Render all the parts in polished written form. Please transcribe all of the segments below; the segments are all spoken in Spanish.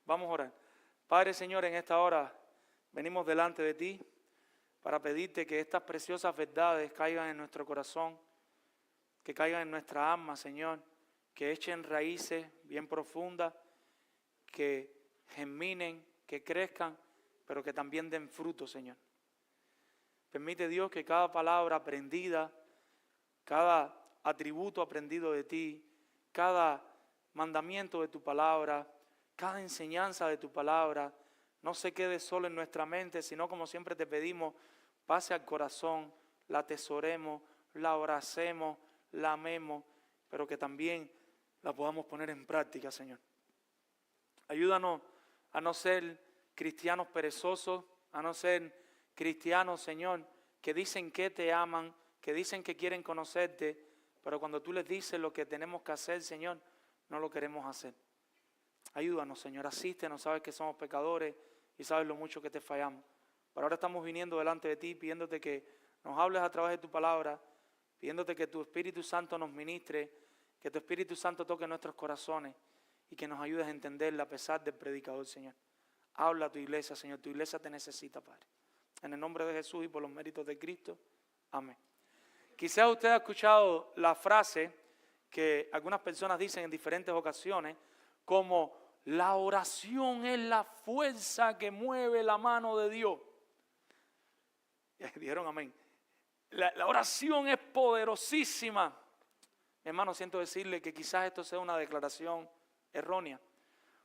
Vamos a orar. Padre, Señor, en esta hora venimos delante de ti para pedirte que estas preciosas verdades caigan en nuestro corazón, que caigan en nuestra alma, Señor, que echen raíces bien profundas, que germinen, que crezcan, pero que también den fruto, Señor. Permite, Dios, que cada palabra aprendida, cada atributo aprendido de ti, cada mandamiento de tu palabra, cada enseñanza de tu palabra, no se quede solo en nuestra mente, sino como siempre te pedimos, pase al corazón, la atesoremos, la abracemos, la amemos, pero que también la podamos poner en práctica, Señor. Ayúdanos a no ser cristianos perezosos, a no ser cristianos, Señor, que dicen que te aman, que dicen que quieren conocerte, pero cuando tú les dices lo que tenemos que hacer, Señor, no lo queremos hacer. Ayúdanos, Señor, asístenos, sabes que somos pecadores y sabes lo mucho que te fallamos. Pero ahora estamos viniendo delante de ti, pidiéndote que nos hables a través de tu palabra, pidiéndote que tu Espíritu Santo nos ministre, que tu Espíritu Santo toque nuestros corazones y que nos ayudes a entenderla a pesar del predicador, Señor. Habla a tu iglesia, Señor, tu iglesia te necesita, Padre. En el nombre de Jesús y por los méritos de Cristo. Amén. Quizás usted ha escuchado la frase que algunas personas dicen en diferentes ocasiones, como la oración es la fuerza que mueve la mano de Dios. Dijeron amén. La oración es poderosísima. Mi hermano, siento decirle que quizás esto sea una declaración errónea,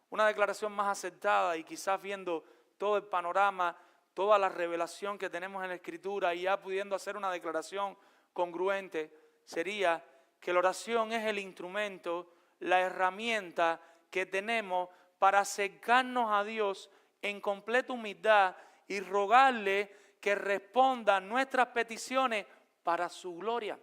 una declaración más acertada, y quizás viendo todo el panorama, toda la revelación que tenemos en la Escritura y ya pudiendo hacer una declaración congruente, sería que la oración es el instrumento, la herramienta que tenemos para acercarnos a Dios en completa humildad y rogarle que responda nuestras peticiones para su gloria.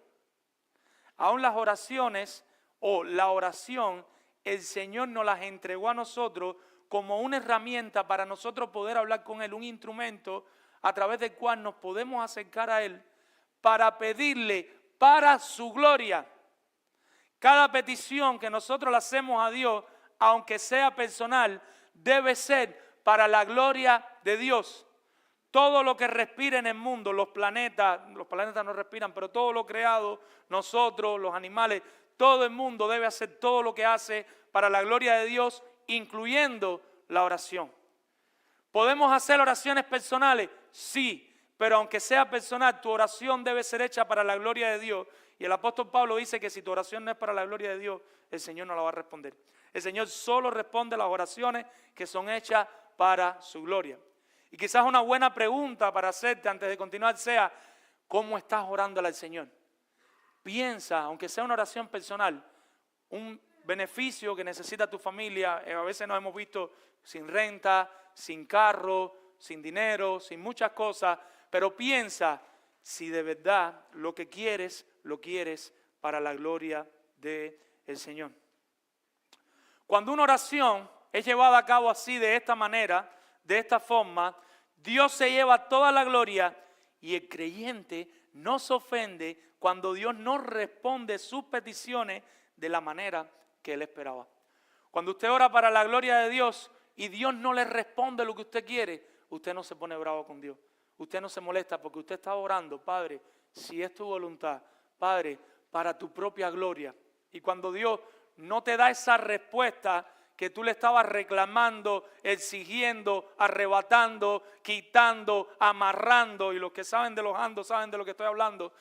Aún las oraciones o la oración, el Señor nos las entregó a nosotros como una herramienta para nosotros poder hablar con Él, un instrumento a través del cual nos podemos acercar a Él para pedirle para su gloria. Cada petición que nosotros le hacemos a Dios, aunque sea personal, debe ser para la gloria de Dios. Todo lo que respira en el mundo, los planetas no respiran, pero todo lo creado, nosotros, los animales, todo el mundo debe hacer todo lo que hace para la gloria de Dios, incluyendo la oración. ¿Podemos hacer oraciones personales? Sí, pero aunque sea personal, tu oración debe ser hecha para la gloria de Dios. Y el apóstol Pablo dice que si tu oración no es para la gloria de Dios, el Señor no la va a responder. El Señor solo responde las oraciones que son hechas para su gloria. Y quizás una buena pregunta para hacerte antes de continuar sea, ¿cómo estás orándole al Señor? Piensa, aunque sea una oración personal, un beneficio que necesita tu familia. A veces nos hemos visto sin renta, sin carro, sin dinero, sin muchas cosas, pero piensa si de verdad lo que quieres, lo quieres para la gloria del Señor. Cuando una oración es llevada a cabo así, de esta manera, de esta forma, Dios se lleva toda la gloria y el creyente no se ofende cuando Dios no responde sus peticiones de la manera que él esperaba. Cuando usted ora para la gloria de Dios y Dios no le responde lo que usted quiere, usted no se pone bravo con Dios. Usted no se molesta porque usted está orando, Padre, si es tu voluntad, Padre, para tu propia gloria. Y cuando Dios no te da esa respuesta que tú le estabas reclamando, exigiendo, arrebatando, quitando, amarrando, y los que saben de los andos saben de lo que estoy hablando,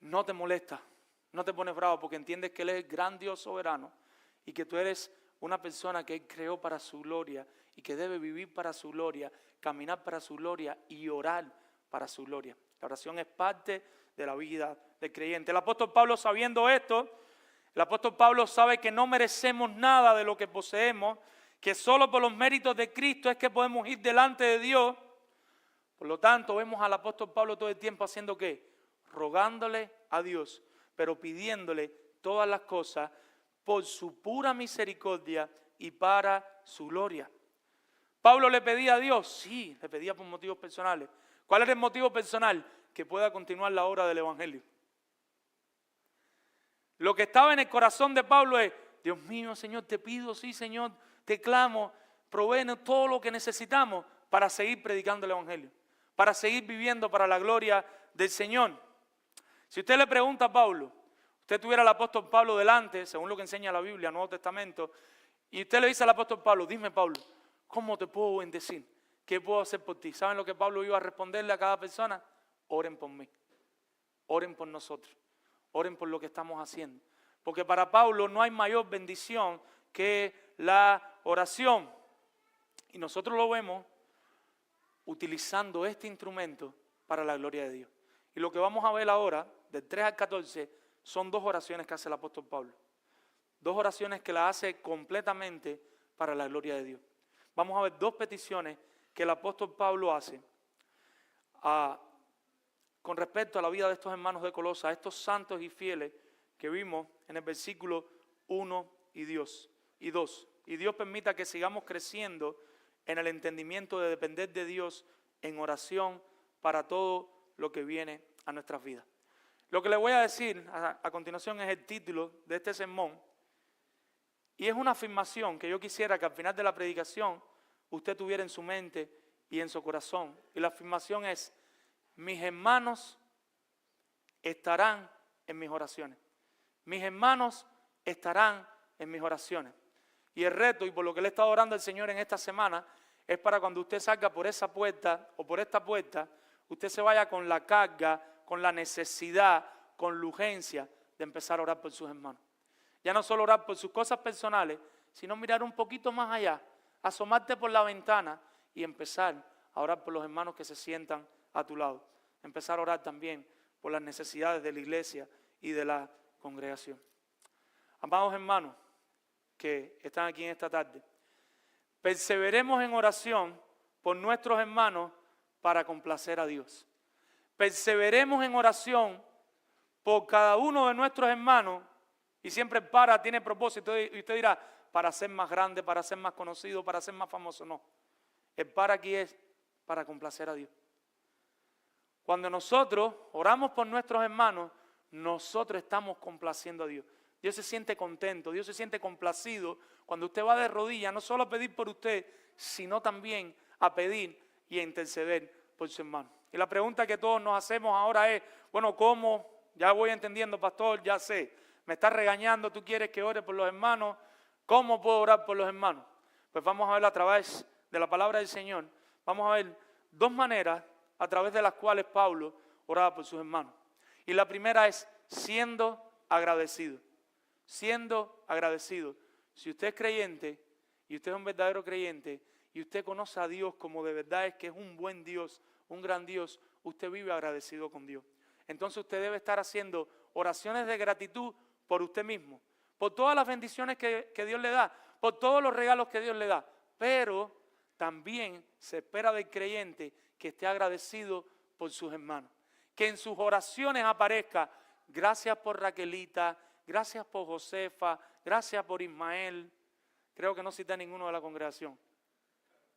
no te molesta, no te pones bravo porque entiendes que Él es el gran Dios soberano y que tú eres una persona que Él creó para su gloria y que debe vivir para su gloria, caminar para su gloria y orar para su gloria. La oración es parte de la vida del creyente. El apóstol Pablo, sabiendo esto, el apóstol Pablo sabe que no merecemos nada de lo que poseemos, que solo por los méritos de Cristo es que podemos ir delante de Dios. Por lo tanto, vemos al apóstol Pablo todo el tiempo haciendo ¿qué? Rogándole a Dios, pero pidiéndole todas las cosas por su pura misericordia y para su gloria. ¿Pablo le pedía a Dios? Sí, le pedía por motivos personales. ¿Cuál era el motivo personal? Que pueda continuar la obra del evangelio. Lo que estaba en el corazón de Pablo es, Dios mío, Señor, te pido, sí, Señor, te clamo, provee todo lo que necesitamos para seguir predicando el Evangelio, para seguir viviendo para la gloria del Señor. Si usted le pregunta a Pablo, usted tuviera al apóstol Pablo delante, según lo que enseña la Biblia, Nuevo Testamento, y usted le dice al apóstol Pablo, dime Pablo, ¿cómo te puedo bendecir? ¿Qué puedo hacer por ti? ¿Saben lo que Pablo iba a responderle a cada persona? Oren por mí, oren por nosotros, oren por lo que estamos haciendo. Porque para Pablo no hay mayor bendición que la oración. Y nosotros lo vemos utilizando este instrumento para la gloria de Dios. Y lo que vamos a ver ahora, del 3 al 14, son dos oraciones que hace el apóstol Pablo. Dos oraciones que las hace completamente para la gloria de Dios. Vamos a ver dos peticiones que el apóstol Pablo hace con respecto a la vida de estos hermanos de Colosas, estos santos y fieles que vimos en el versículo 1 y 2. Y Dios permita que sigamos creciendo en el entendimiento de depender de Dios en oración para todo lo que viene a nuestras vidas. Lo que le voy a decir a continuación es el título de este sermón. Y es una afirmación que yo quisiera que al final de la predicación usted tuviera en su mente y en su corazón. Y la afirmación es, mis hermanos estarán en mis oraciones. Mis hermanos estarán en mis oraciones. Y el reto, y por lo que le he estado orando al Señor en esta semana, es para cuando usted salga por esa puerta o por esta puerta, usted se vaya con la carga, con la necesidad, con la urgencia de empezar a orar por sus hermanos. Ya no solo orar por sus cosas personales, sino mirar un poquito más allá, asomarte por la ventana y empezar a orar por los hermanos que se sientan a tu lado. Empezar a orar también por las necesidades de la iglesia y de la congregación. Amados hermanos que están aquí en esta tarde, perseveremos en oración por nuestros hermanos para complacer a Dios. Perseveremos en oración por cada uno de nuestros hermanos. Y siempre tiene propósito. Y usted dirá, para ser más grande, para ser más conocido, para ser más famoso. No. El aquí es para complacer a Dios. Cuando nosotros oramos por nuestros hermanos, nosotros estamos complaciendo a Dios. Dios se siente contento, Dios se siente complacido cuando usted va de rodillas, no solo a pedir por usted, sino también a pedir y a interceder por su hermano. Y la pregunta que todos nos hacemos ahora es, bueno, ¿cómo? Ya voy entendiendo, pastor, ya sé. Me estás regañando, tú quieres que ore por los hermanos. ¿Cómo puedo orar por los hermanos? Pues vamos a ver a través de la palabra del Señor. Vamos a ver dos maneras a través de las cuales Pablo oraba por sus hermanos. Y la primera es siendo agradecido. Siendo agradecido. Si usted es creyente y usted es un verdadero creyente y usted conoce a Dios como de verdad es que es un buen Dios, un gran Dios, usted vive agradecido con Dios. Entonces usted debe estar haciendo oraciones de gratitud por usted mismo, por todas las bendiciones que Dios le da, por todos los regalos que Dios le da. Pero también se espera del creyente que esté agradecido por sus hermanos. Que en sus oraciones aparezca, gracias por Raquelita, gracias por Josefa, gracias por Ismael. Creo que no cita a ninguno de la congregación.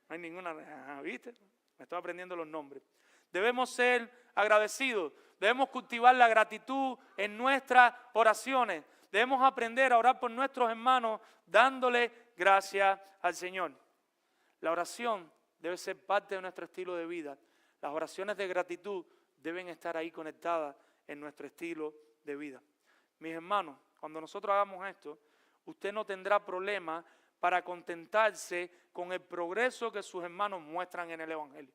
No hay ninguna, ¿viste? Me estoy aprendiendo los nombres. Debemos ser agradecidos. Debemos cultivar la gratitud en nuestras oraciones. Debemos aprender a orar por nuestros hermanos dándole gracias al Señor. La oración debe ser parte de nuestro estilo de vida. Las oraciones de gratitud deben estar ahí conectadas en nuestro estilo de vida. Mis hermanos, cuando nosotros hagamos esto, usted no tendrá problema para contentarse con el progreso que sus hermanos muestran en el Evangelio.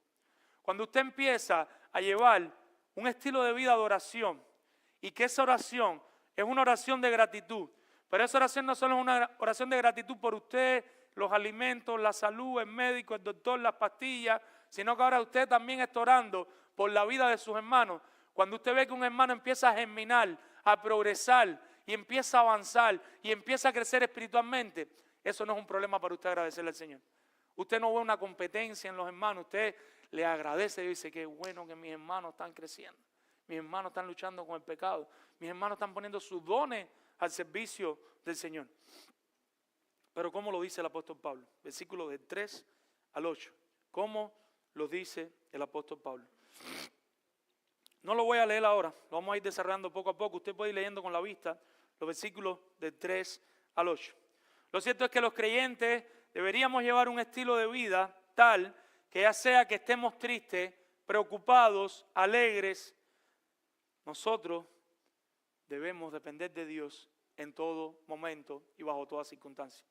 Cuando usted empieza a llevar un estilo de vida de oración y que esa oración es una oración de gratitud, pero esa oración no solo es una oración de gratitud por usted, los alimentos, la salud, el médico, el doctor, las pastillas, sino que ahora usted también está orando por la vida de sus hermanos. Cuando usted ve que un hermano empieza a germinar, a progresar y empieza a avanzar y empieza a crecer espiritualmente, eso no es un problema para usted agradecerle al Señor. Usted no ve una competencia en los hermanos, usted le agradece y dice, qué bueno que mis hermanos están creciendo, mis hermanos están luchando con el pecado, mis hermanos están poniendo sus dones al servicio del Señor. Pero ¿cómo lo dice el apóstol Pablo? Versículos del 3 al 8. ¿Cómo lo dice el apóstol Pablo? No lo voy a leer ahora, lo vamos a ir desarrollando poco a poco. Usted puede ir leyendo con la vista los versículos del 3 al 8. Lo cierto es que los creyentes deberíamos llevar un estilo de vida tal que ya sea que estemos tristes, preocupados, alegres, nosotros debemos depender de Dios en todo momento y bajo toda circunstancia.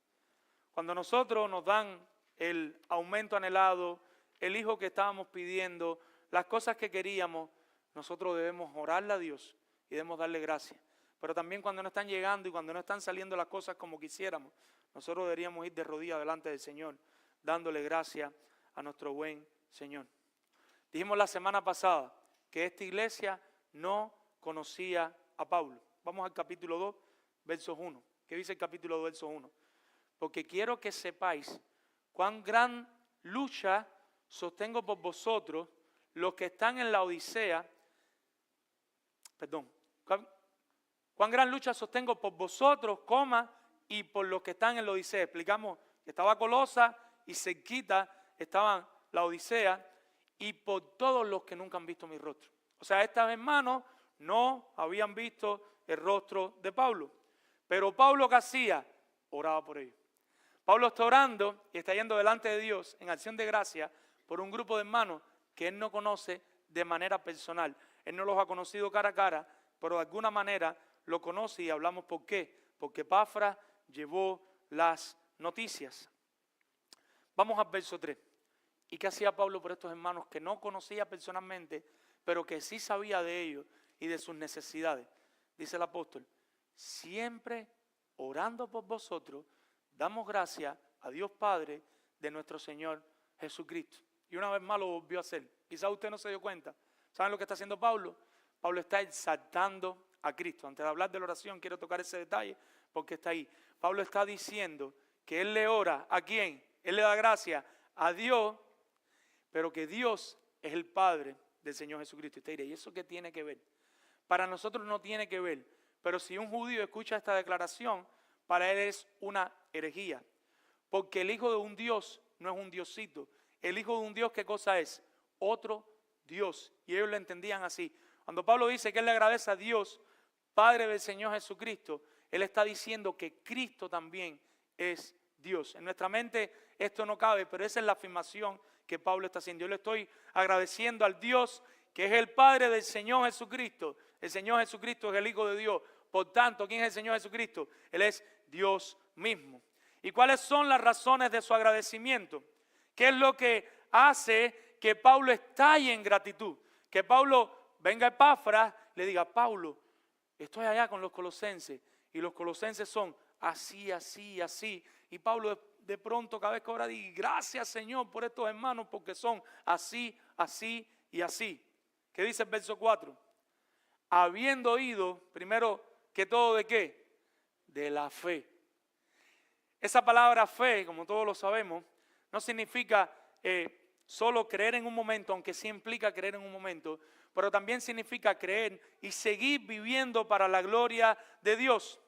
Cuando nosotros nos dan el aumento anhelado, el hijo que estábamos pidiendo, las cosas que queríamos, nosotros debemos orarle a Dios y debemos darle gracias. Pero también cuando no están llegando y cuando no están saliendo las cosas como quisiéramos, nosotros deberíamos ir de rodillas delante del Señor, dándole gracias a nuestro buen Señor. Dijimos la semana pasada que esta iglesia no conocía a Pablo. Vamos al capítulo 2, versos 1. ¿Qué dice el capítulo 2, versos 1? Porque quiero que sepáis cuán gran lucha sostengo por vosotros, los que están en la Odisea, cuán gran lucha sostengo por vosotros, y por los que están en la Odisea. Explicamos que estaba Colosa y cerquita estaban la Odisea, y por todos los que nunca han visto mi rostro. O sea, estos hermanos no habían visto el rostro de Pablo. Pero Pablo, ¿qué hacía? Oraba por ellos. Pablo está orando y está yendo delante de Dios en acción de gracia por un grupo de hermanos que él no conoce de manera personal. Él no los ha conocido cara a cara, pero de alguna manera lo conoce y hablamos por qué. Porque Epafras llevó las noticias. Vamos al verso 3. ¿Y qué hacía Pablo por estos hermanos que no conocía personalmente, pero que sí sabía de ellos y de sus necesidades? Dice el apóstol: siempre orando por vosotros, damos gracias a Dios Padre de nuestro Señor Jesucristo. Y una vez más lo volvió a hacer. Quizás usted no se dio cuenta. ¿Saben lo que está haciendo Pablo? Pablo está exaltando a Cristo. Antes de hablar de la oración, quiero tocar ese detalle porque está ahí. Pablo está diciendo que él le ora, ¿a quién? Él le da gracias a Dios, pero que Dios es el Padre del Señor Jesucristo. Y usted dirá, ¿y eso qué tiene que ver? Para nosotros no tiene que ver, pero si un judío escucha esta declaración, para él es una herejía. Porque el hijo de un Dios no es un diosito. El hijo de un Dios, ¿qué cosa es? Otro Dios. Y ellos lo entendían así. Cuando Pablo dice que él le agradece a Dios, Padre del Señor Jesucristo, él está diciendo que Cristo también es Dios. En nuestra mente esto no cabe, pero esa es la afirmación que Pablo está haciendo. Yo le estoy agradeciendo al Dios que es el Padre del Señor Jesucristo. El Señor Jesucristo es el Hijo de Dios. Por tanto, ¿quién es el Señor Jesucristo? Él es Dios mismo. ¿Y cuáles son las razones de su agradecimiento? ¿Qué es lo que hace que Pablo estalle en gratitud? Que Pablo venga a Epafras, le diga: Pablo, estoy allá con los colosenses, y los colosenses son así, así, así. Y Pablo de pronto cada vez que ora dice: gracias Señor por estos hermanos porque son así, así y así. ¿Qué dice el verso 4? Habiendo oído, primero que todo, ¿de qué? De la fe. Esa palabra fe, como todos lo sabemos, no significa solo creer en un momento, aunque sí implica creer en un momento, pero también significa creer y seguir viviendo para la gloria de Dios.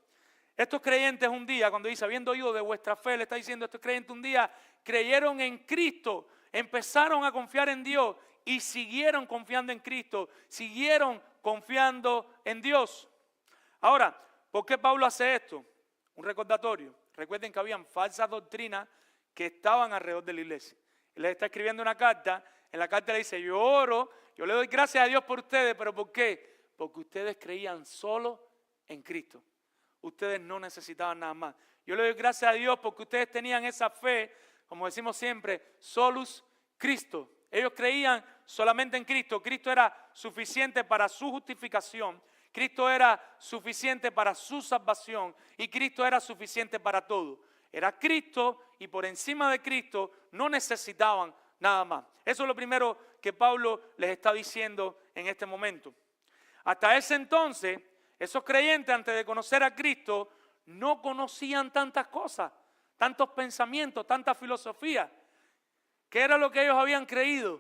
Estos creyentes un día, cuando dice, habiendo oído de vuestra fe, le está diciendo, estos creyentes un día creyeron en Cristo, empezaron a confiar en Dios y siguieron confiando en Cristo, siguieron confiando en Dios. Ahora, ¿por qué Pablo hace esto? Un recordatorio. Recuerden que habían falsas doctrinas que estaban alrededor de la iglesia. Él les está escribiendo una carta, en la carta le dice, yo oro, yo le doy gracias a Dios por ustedes, ¿pero por qué? Porque ustedes creían solo en Cristo. Ustedes no necesitaban nada más. Yo le doy gracias a Dios porque ustedes tenían esa fe, como decimos siempre, solus Cristo. Ellos creían solamente en Cristo. Cristo era suficiente para su justificación. Cristo era suficiente para su salvación. Y Cristo era suficiente para todo. Era Cristo y por encima de Cristo no necesitaban nada más. Eso es lo primero que Pablo les está diciendo en este momento. Hasta ese entonces, esos creyentes, antes de conocer a Cristo, no conocían tantas cosas, tantos pensamientos, tanta filosofía. ¿Qué era lo que ellos habían creído?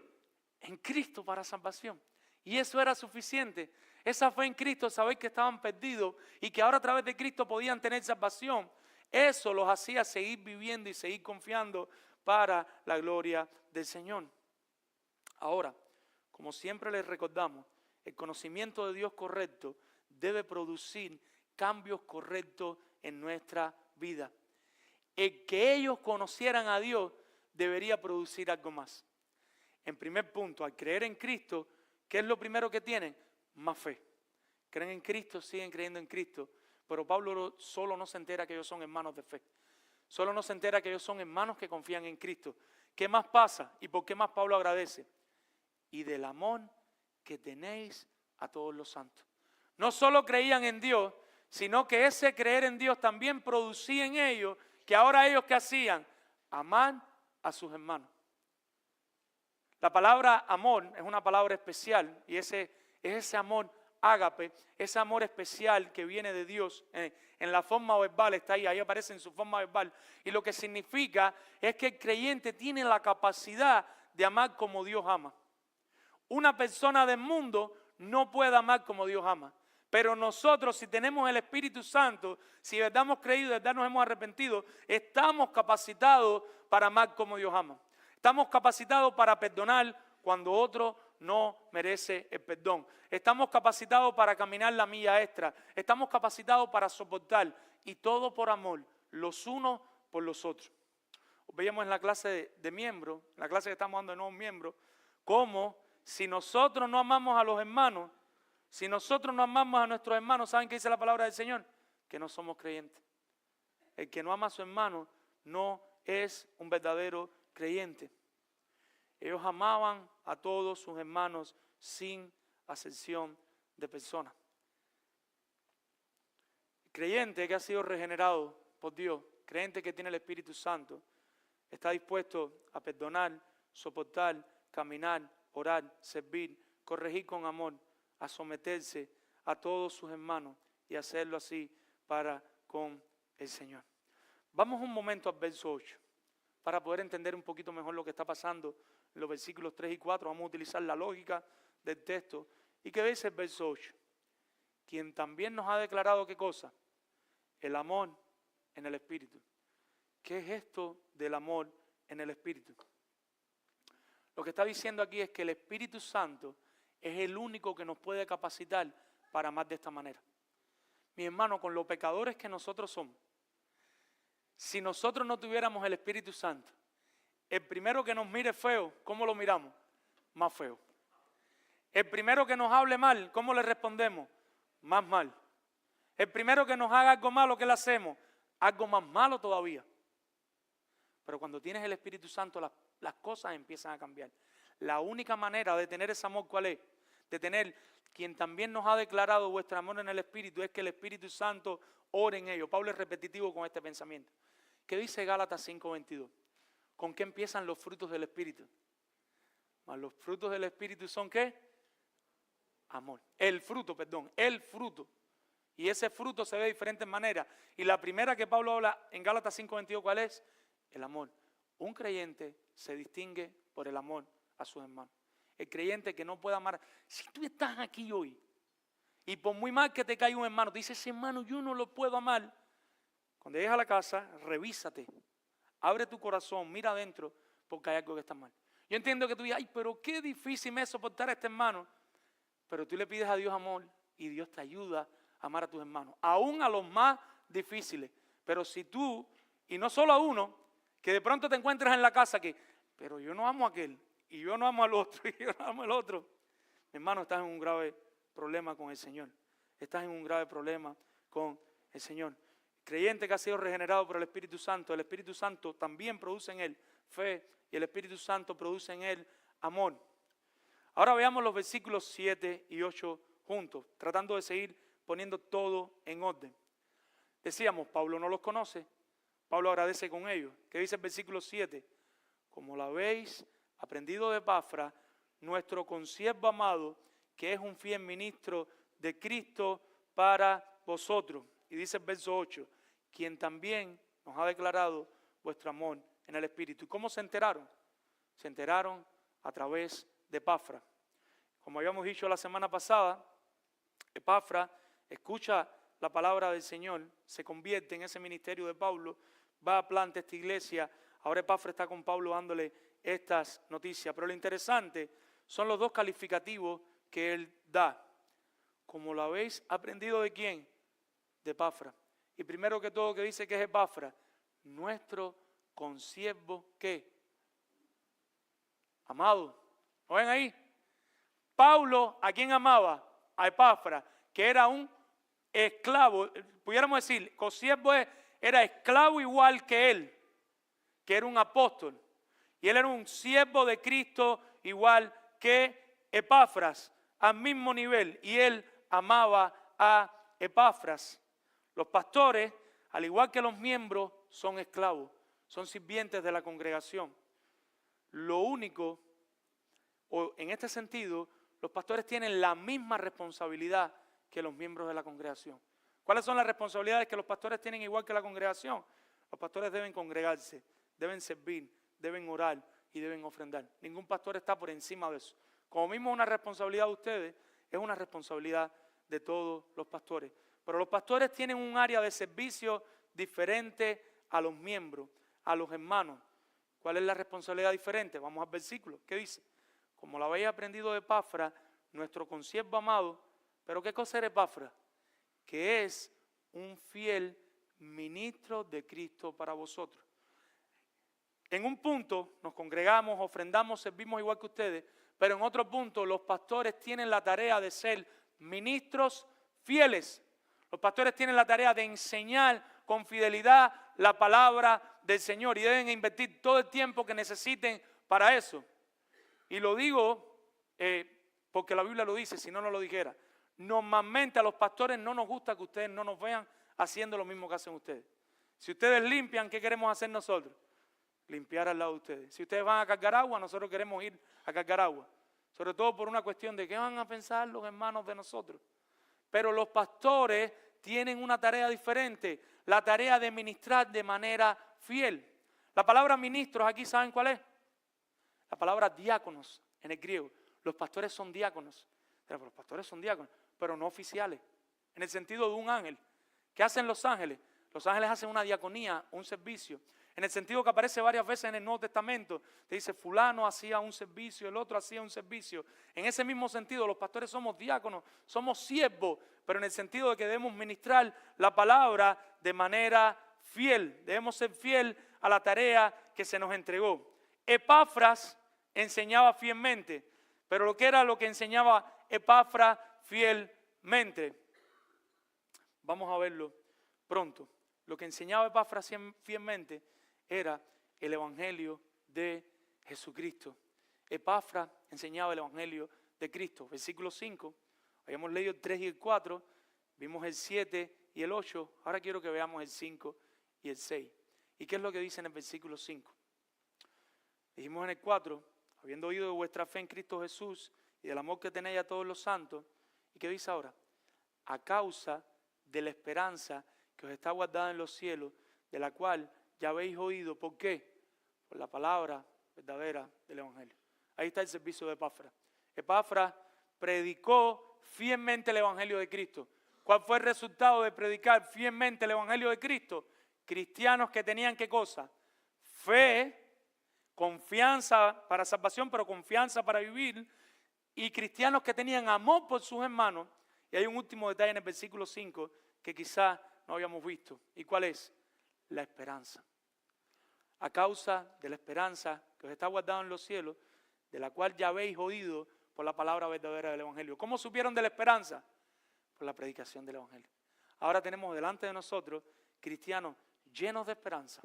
En Cristo para salvación. Y eso era suficiente. Esa fe en Cristo, saber que estaban perdidos y que ahora a través de Cristo podían tener salvación, eso los hacía seguir viviendo y seguir confiando para la gloria del Señor. Ahora, como siempre les recordamos, el conocimiento de Dios correcto debe producir cambios correctos en nuestra vida. el que ellos conocieran a Dios debería producir algo más. En primer punto, al creer en Cristo, ¿qué es lo primero que tienen? Más fe. Creen en Cristo, siguen creyendo en Cristo, pero Pablo solo no se entera que ellos son hermanos de fe. Solo no se entera que ellos son hermanos que confían en Cristo. ¿Qué más pasa? ¿Y por qué más Pablo agradece? Y del amor que tenéis a todos los santos. No solo creían en Dios, sino que ese creer en Dios también producía en ellos, que ahora ellos ¿qué hacían? Amar a sus hermanos. La palabra amor es una palabra especial y es ese amor ágape, ese amor especial que viene de Dios en la forma verbal, está ahí aparece en su forma verbal. Y lo que significa es que el creyente tiene la capacidad de amar como Dios ama. Una persona del mundo no puede amar como Dios ama. Pero nosotros, si tenemos el Espíritu Santo, si de verdad hemos creído, de verdad nos hemos arrepentido, estamos capacitados para amar como Dios ama. Estamos capacitados para perdonar cuando otro no merece el perdón. Estamos capacitados para caminar la milla extra. Estamos capacitados para soportar. Y todo por amor, los unos por los otros. Veíamos en la clase de miembros, en la clase que estamos dando de nuevos miembros, cómo si nosotros no amamos a los hermanos, si nosotros no amamos a nuestros hermanos, ¿saben qué dice la palabra del Señor? Que no somos creyentes. El que no ama a su hermano no es un verdadero creyente. Ellos amaban a todos sus hermanos sin acepción de personas. El creyente que ha sido regenerado por Dios, creyente que tiene el Espíritu Santo, está dispuesto a perdonar, soportar, caminar, orar, servir, corregir con amor, a someterse a todos sus hermanos y hacerlo así para con el Señor. Vamos un momento al verso 8 para poder entender un poquito mejor lo que está pasando en los versículos 3 y 4. Vamos a utilizar la lógica del texto. ¿Y qué dice el verso 8? Quien también nos ha declarado, ¿qué cosa? El amor en el Espíritu. ¿Qué es esto del amor en el Espíritu? Lo que está diciendo aquí es que el Espíritu Santo es el único que nos puede capacitar para amar de esta manera. Mi hermano, con los pecadores que nosotros somos, si nosotros no tuviéramos el Espíritu Santo, el primero que nos mire feo, ¿cómo lo miramos? Más feo. El primero que nos hable mal, ¿cómo le respondemos? Más mal. El primero que nos haga algo malo, ¿qué le hacemos? Algo más malo todavía. Pero cuando tienes el Espíritu Santo, las cosas empiezan a cambiar. La única manera de tener ese amor, ¿cuál es? De tener quien también nos ha declarado vuestro amor en el Espíritu, es que el Espíritu Santo ore en ellos. Pablo es repetitivo con este pensamiento. ¿Qué dice Gálatas 5:22? ¿Con qué empiezan los frutos del Espíritu? Los frutos del Espíritu son ¿qué? Amor. El fruto. Y ese fruto se ve de diferentes maneras. Y la primera que Pablo habla en Gálatas 5:22, ¿cuál es? El amor. Un creyente se distingue por el amor a sus hermanos. El creyente que no puede amar. Si tú estás aquí hoy y por muy mal que te caiga un hermano, te dice, ese hermano yo no lo puedo amar. Cuando llegues a la casa, revísate. Abre tu corazón, mira adentro, porque hay algo que está mal. Yo entiendo que tú digas, ay, pero qué difícil me es soportar a este hermano. Pero tú le pides a Dios amor y Dios te ayuda a amar a tus hermanos. Aún a los más difíciles. Pero si tú, y no solo a uno, que de pronto te encuentras en la casa que, pero yo no amo a aquel, y yo no amo al otro, y yo no amo al otro. Mi hermano, estás en un grave problema con el Señor. Estás en un grave problema con el Señor. Creyente que ha sido regenerado por el Espíritu Santo también produce en él fe y el Espíritu Santo produce en él amor. Ahora veamos los versículos 7 y 8 juntos, tratando de seguir poniendo todo en orden. Decíamos, Pablo no los conoce, Pablo agradece con ellos. ¿Qué dice el versículo 7? Como lo habéis aprendido de Epafra, nuestro consiervo amado, que es un fiel ministro de Cristo para vosotros. Y dice el verso 8, quien también nos ha declarado vuestro amor en el Espíritu. ¿Y cómo se enteraron? Se enteraron a través de Epafra. Como habíamos dicho la semana pasada, Epafra escucha la palabra del Señor, se convierte en ese ministerio de Pablo, va a plantar esta iglesia. Ahora Epafra está con Pablo dándole estas noticias. Pero lo interesante son los dos calificativos que él da. Como lo habéis aprendido, ¿de quién? De Epafra. Y primero que todo, que dice que es Epafra, nuestro consiervo, ¿qué? Amado. ¿Lo ven ahí? Pablo, ¿a quién amaba? A Epafras, que era un esclavo. Pudiéramos decir, consiervo era esclavo igual que él, que era un apóstol. Y él era un siervo de Cristo igual que Epafras, al mismo nivel. Y él amaba a Epafras. Los pastores, al igual que los miembros, son esclavos, son sirvientes de la congregación. Lo único, o en este sentido, los pastores tienen la misma responsabilidad que los miembros de la congregación. ¿Cuáles son las responsabilidades que los pastores tienen igual que la congregación? Los pastores deben congregarse, deben servir, deben orar y deben ofrendar. Ningún pastor está por encima de eso. Como mismo una responsabilidad de ustedes, es una responsabilidad de todos los pastores. Pero los pastores tienen un área de servicio diferente a los miembros, a los hermanos. ¿Cuál es la responsabilidad diferente? Vamos al versículo. ¿Qué dice? Como lo habéis aprendido de Epafras, nuestro consiervo amado. ¿Pero qué cosa era Epafras? Que es un fiel ministro de Cristo para vosotros. En un punto nos congregamos, ofrendamos, servimos igual que ustedes, pero en otro punto los pastores tienen la tarea de ser ministros fieles. Los pastores tienen la tarea de enseñar con fidelidad la palabra del Señor y deben invertir todo el tiempo que necesiten para eso. Y lo digo porque la Biblia lo dice, si no, no lo dijera. Normalmente a los pastores no nos gusta que ustedes no nos vean haciendo lo mismo que hacen ustedes. Si ustedes limpian, ¿qué queremos hacer nosotros? Limpiar al lado de ustedes. Si ustedes van a cargar agua, nosotros queremos ir a cargar agua. Sobre todo por una cuestión de qué van a pensar los hermanos de nosotros. Pero los pastores tienen una tarea diferente, la tarea de ministrar de manera fiel. La palabra ministros aquí, ¿saben cuál es? La palabra diáconos en el griego. Los pastores son diáconos. Pero los pastores son diáconos, pero no oficiales. En el sentido de un ángel. ¿Qué hacen los ángeles? Los ángeles hacen una diaconía, un servicio. En el sentido que aparece varias veces en el Nuevo Testamento. Te dice, fulano hacía un servicio, el otro hacía un servicio. En ese mismo sentido, los pastores somos diáconos, somos siervos, pero en el sentido de que debemos ministrar la palabra de manera fiel. Debemos ser fiel a la tarea que se nos entregó. Epafras enseñaba fielmente, pero lo que era lo que enseñaba Epafras fielmente. Vamos a verlo pronto. Lo que enseñaba Epafras fielmente era el evangelio de Jesucristo. Epafras enseñaba el evangelio de Cristo. Versículo 5, habíamos leído el 3 y el 4, vimos el 7 y el 8, ahora quiero que veamos el 5 y el 6. ¿Y qué es lo que dice en el versículo 5? Dijimos en el 4, habiendo oído de vuestra fe en Cristo Jesús y del amor que tenéis a todos los santos. ¿Y qué dice ahora? A causa de la esperanza que os está guardada en los cielos, de la cual ya habéis oído. ¿Por qué? Por la palabra verdadera del evangelio. Ahí está el servicio de Epafras. Epafras predicó fielmente el evangelio de Cristo. ¿Cuál fue el resultado de predicar fielmente el evangelio de Cristo? Cristianos que tenían ¿qué cosa? Fe, confianza para salvación, pero confianza para vivir, y cristianos que tenían amor por sus hermanos. Y hay un último detalle en el versículo 5 que quizás no habíamos visto. ¿Y cuál es? La esperanza. A causa de la esperanza que os está guardada en los cielos, de la cual ya habéis oído por la palabra verdadera del evangelio. ¿Cómo supieron de la esperanza? Por la predicación del evangelio. Ahora tenemos delante de nosotros cristianos llenos de esperanza.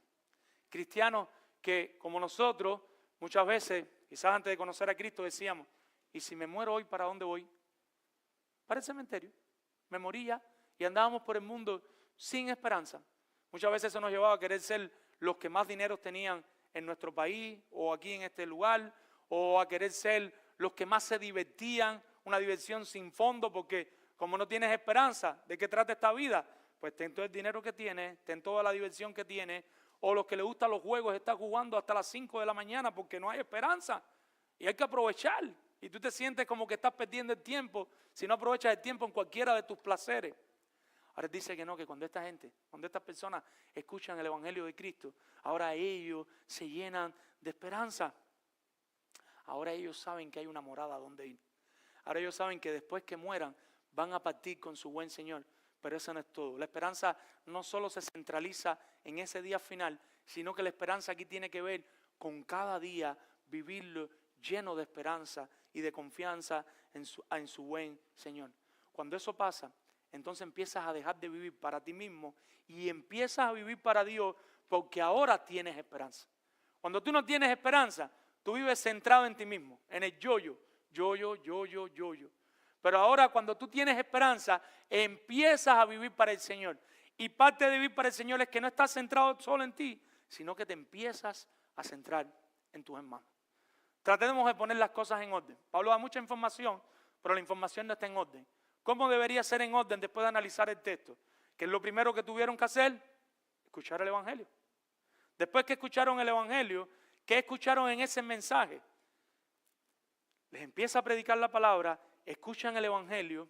Cristianos que, como nosotros, muchas veces, quizás antes de conocer a Cristo, decíamos, ¿y si me muero hoy, para dónde voy? Para el cementerio. Me moría y andábamos por el mundo sin esperanza. Muchas veces eso nos llevaba a querer ser los que más dinero tenían en nuestro país o aquí en este lugar, o a querer ser los que más se divertían, una diversión sin fondo, porque como no tienes esperanza, ¿de qué trata esta vida? Pues ten todo el dinero que tienes, ten toda la diversión que tienes, o los que les gustan los juegos están jugando hasta las 5 de la mañana porque no hay esperanza y hay que aprovechar. Y tú te sientes como que estás perdiendo el tiempo si no aprovechas el tiempo en cualquiera de tus placeres. Ahora dice que no, que cuando esta gente, cuando estas personas escuchan el evangelio de Cristo, ahora ellos se llenan de esperanza. Ahora ellos saben que hay una morada donde ir. Ahora ellos saben que después que mueran van a partir con su buen Señor. Pero eso no es todo. La esperanza no solo se centraliza en ese día final, sino que la esperanza aquí tiene que ver con cada día vivirlo lleno de esperanza y de confianza en su buen Señor. Cuando eso pasa, entonces empiezas a dejar de vivir para ti mismo y empiezas a vivir para Dios, porque ahora tienes esperanza. Cuando tú no tienes esperanza, tú vives centrado en ti mismo, en el yo-yo. Pero ahora cuando tú tienes esperanza, empiezas a vivir para el Señor. Y parte de vivir para el Señor es que no estás centrado solo en ti, sino que te empiezas a centrar en tus hermanos. Tratemos de poner las cosas en orden. Pablo da mucha información, pero la información no está en orden. ¿Cómo debería ser en orden después de analizar el texto? ¿Qué es lo primero que tuvieron que hacer? Escuchar el Evangelio. Después que escucharon el Evangelio, ¿qué escucharon en ese mensaje? Les empieza a predicar la palabra, escuchan el Evangelio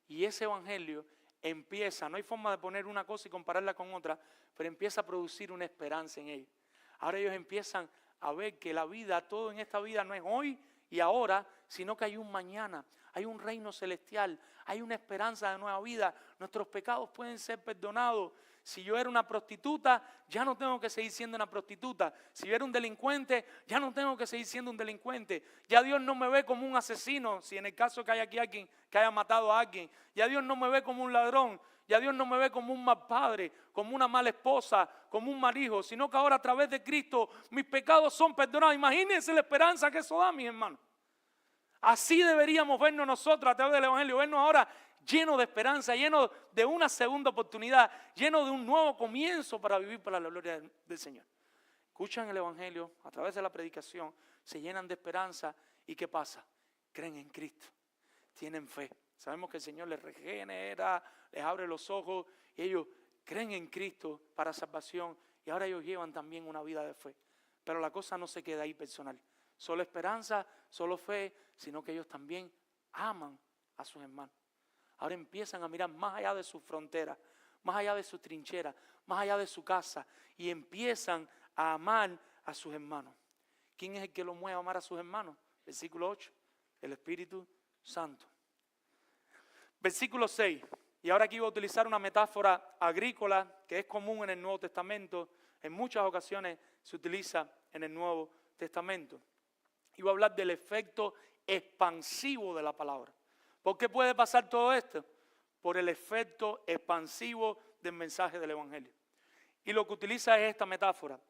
y ese Evangelio empieza, no hay forma de poner una cosa y compararla con otra, pero empieza a producir una esperanza en ellos. Ahora ellos empiezan a ver que la vida, todo en esta vida no es hoy y ahora, sino que hay un mañana, hay un reino celestial, hay una esperanza de nueva vida. Nuestros pecados pueden ser perdonados. Si yo era una prostituta, ya no tengo que seguir siendo una prostituta. Si yo era un delincuente, ya no tengo que seguir siendo un delincuente. Ya Dios no me ve como un asesino, si en el caso que hay aquí alguien que haya matado a alguien. Ya Dios no me ve como un ladrón. Ya Dios no me ve como un mal padre, como una mala esposa, como un mal hijo, sino que ahora a través de Cristo mis pecados son perdonados. Imagínense la esperanza que eso da, mis hermanos. Así deberíamos vernos nosotros a través del Evangelio, vernos ahora llenos de esperanza, llenos de una segunda oportunidad, llenos de un nuevo comienzo para vivir para la gloria del Señor. Escuchan el Evangelio a través de la predicación, se llenan de esperanza y ¿qué pasa? Creen en Cristo, tienen fe. Sabemos que el Señor les regenera, les abre los ojos y ellos creen en Cristo para salvación y ahora ellos llevan también una vida de fe. Pero la cosa no se queda ahí personal. Solo esperanza, solo fe, sino que ellos también aman a sus hermanos. Ahora empiezan a mirar más allá de sus fronteras, más allá de sus trincheras, más allá de su casa y empiezan a amar a sus hermanos. ¿Quién es el que los mueve a amar a sus hermanos? Versículo 8, el Espíritu Santo. Versículo 6, y ahora aquí voy a utilizar una metáfora agrícola que es común en el Nuevo Testamento, en muchas ocasiones se utiliza en el Nuevo Testamento. Y voy a hablar del efecto expansivo de la palabra. ¿Por qué puede pasar todo esto? Por el efecto expansivo del mensaje del Evangelio. Y lo que utiliza es esta metáfora.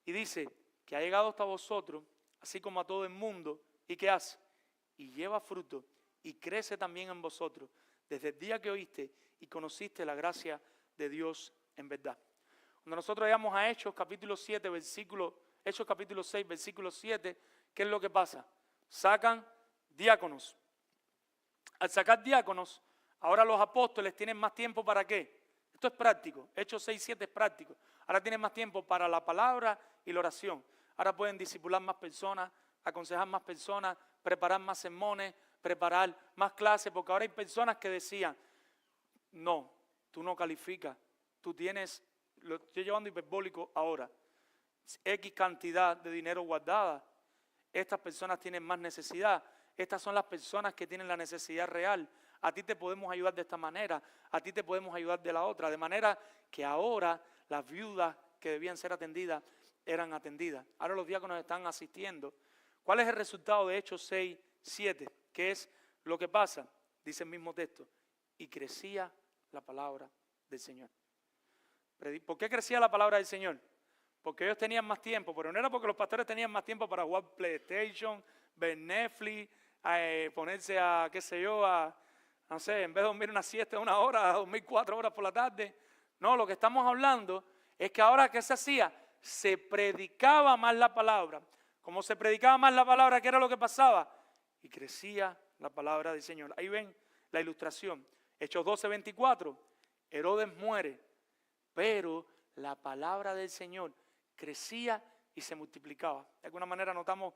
Y dice que ha llegado hasta vosotros, así como a todo el mundo, ¿y qué hace? Y lleva fruto y crece también en vosotros, desde el día que oíste y conociste la gracia de Dios en verdad. Cuando nosotros llegamos a Hechos capítulo 7, Hechos capítulo 6, versículo 7, ¿qué es lo que pasa? Sacan diáconos. Al sacar diáconos, ahora los apóstoles tienen más tiempo ¿para qué? Esto es práctico. Hechos 6, 7 es práctico. Ahora tienen más tiempo para la palabra y la oración. Ahora pueden discipular más personas, aconsejar más personas, preparar más sermones, preparar más clases, porque ahora hay personas que decían, no, tú no calificas, tú tienes, lo estoy llevando hiperbólico ahora, X cantidad de dinero guardada, estas personas tienen más necesidad, estas son las personas que tienen la necesidad real, a ti te podemos ayudar de esta manera, a ti te podemos ayudar de la otra, de manera que ahora las viudas que debían ser atendidas eran atendidas. Ahora los diáconos están asistiendo. ¿Cuál es el resultado de Hechos 6, 7? ¿Qué es lo que pasa? Dice el mismo texto. Y crecía la palabra del Señor. ¿Por qué crecía la palabra del Señor? Porque ellos tenían más tiempo, pero no era porque los pastores tenían más tiempo para jugar PlayStation, ver Netflix, ponerse a, qué sé yo, no sé, en vez de dormir una siesta de 1 hora, a dormir 4 horas por la tarde. No, lo que estamos hablando es que ahora, ¿qué se hacía? Se predicaba más la palabra. Como se predicaba más la palabra, ¿qué era lo que pasaba? Y crecía la palabra del Señor. Ahí ven la ilustración. Hechos 12, 24. Herodes muere, pero la palabra del Señor crecía y se multiplicaba. De alguna manera notamos,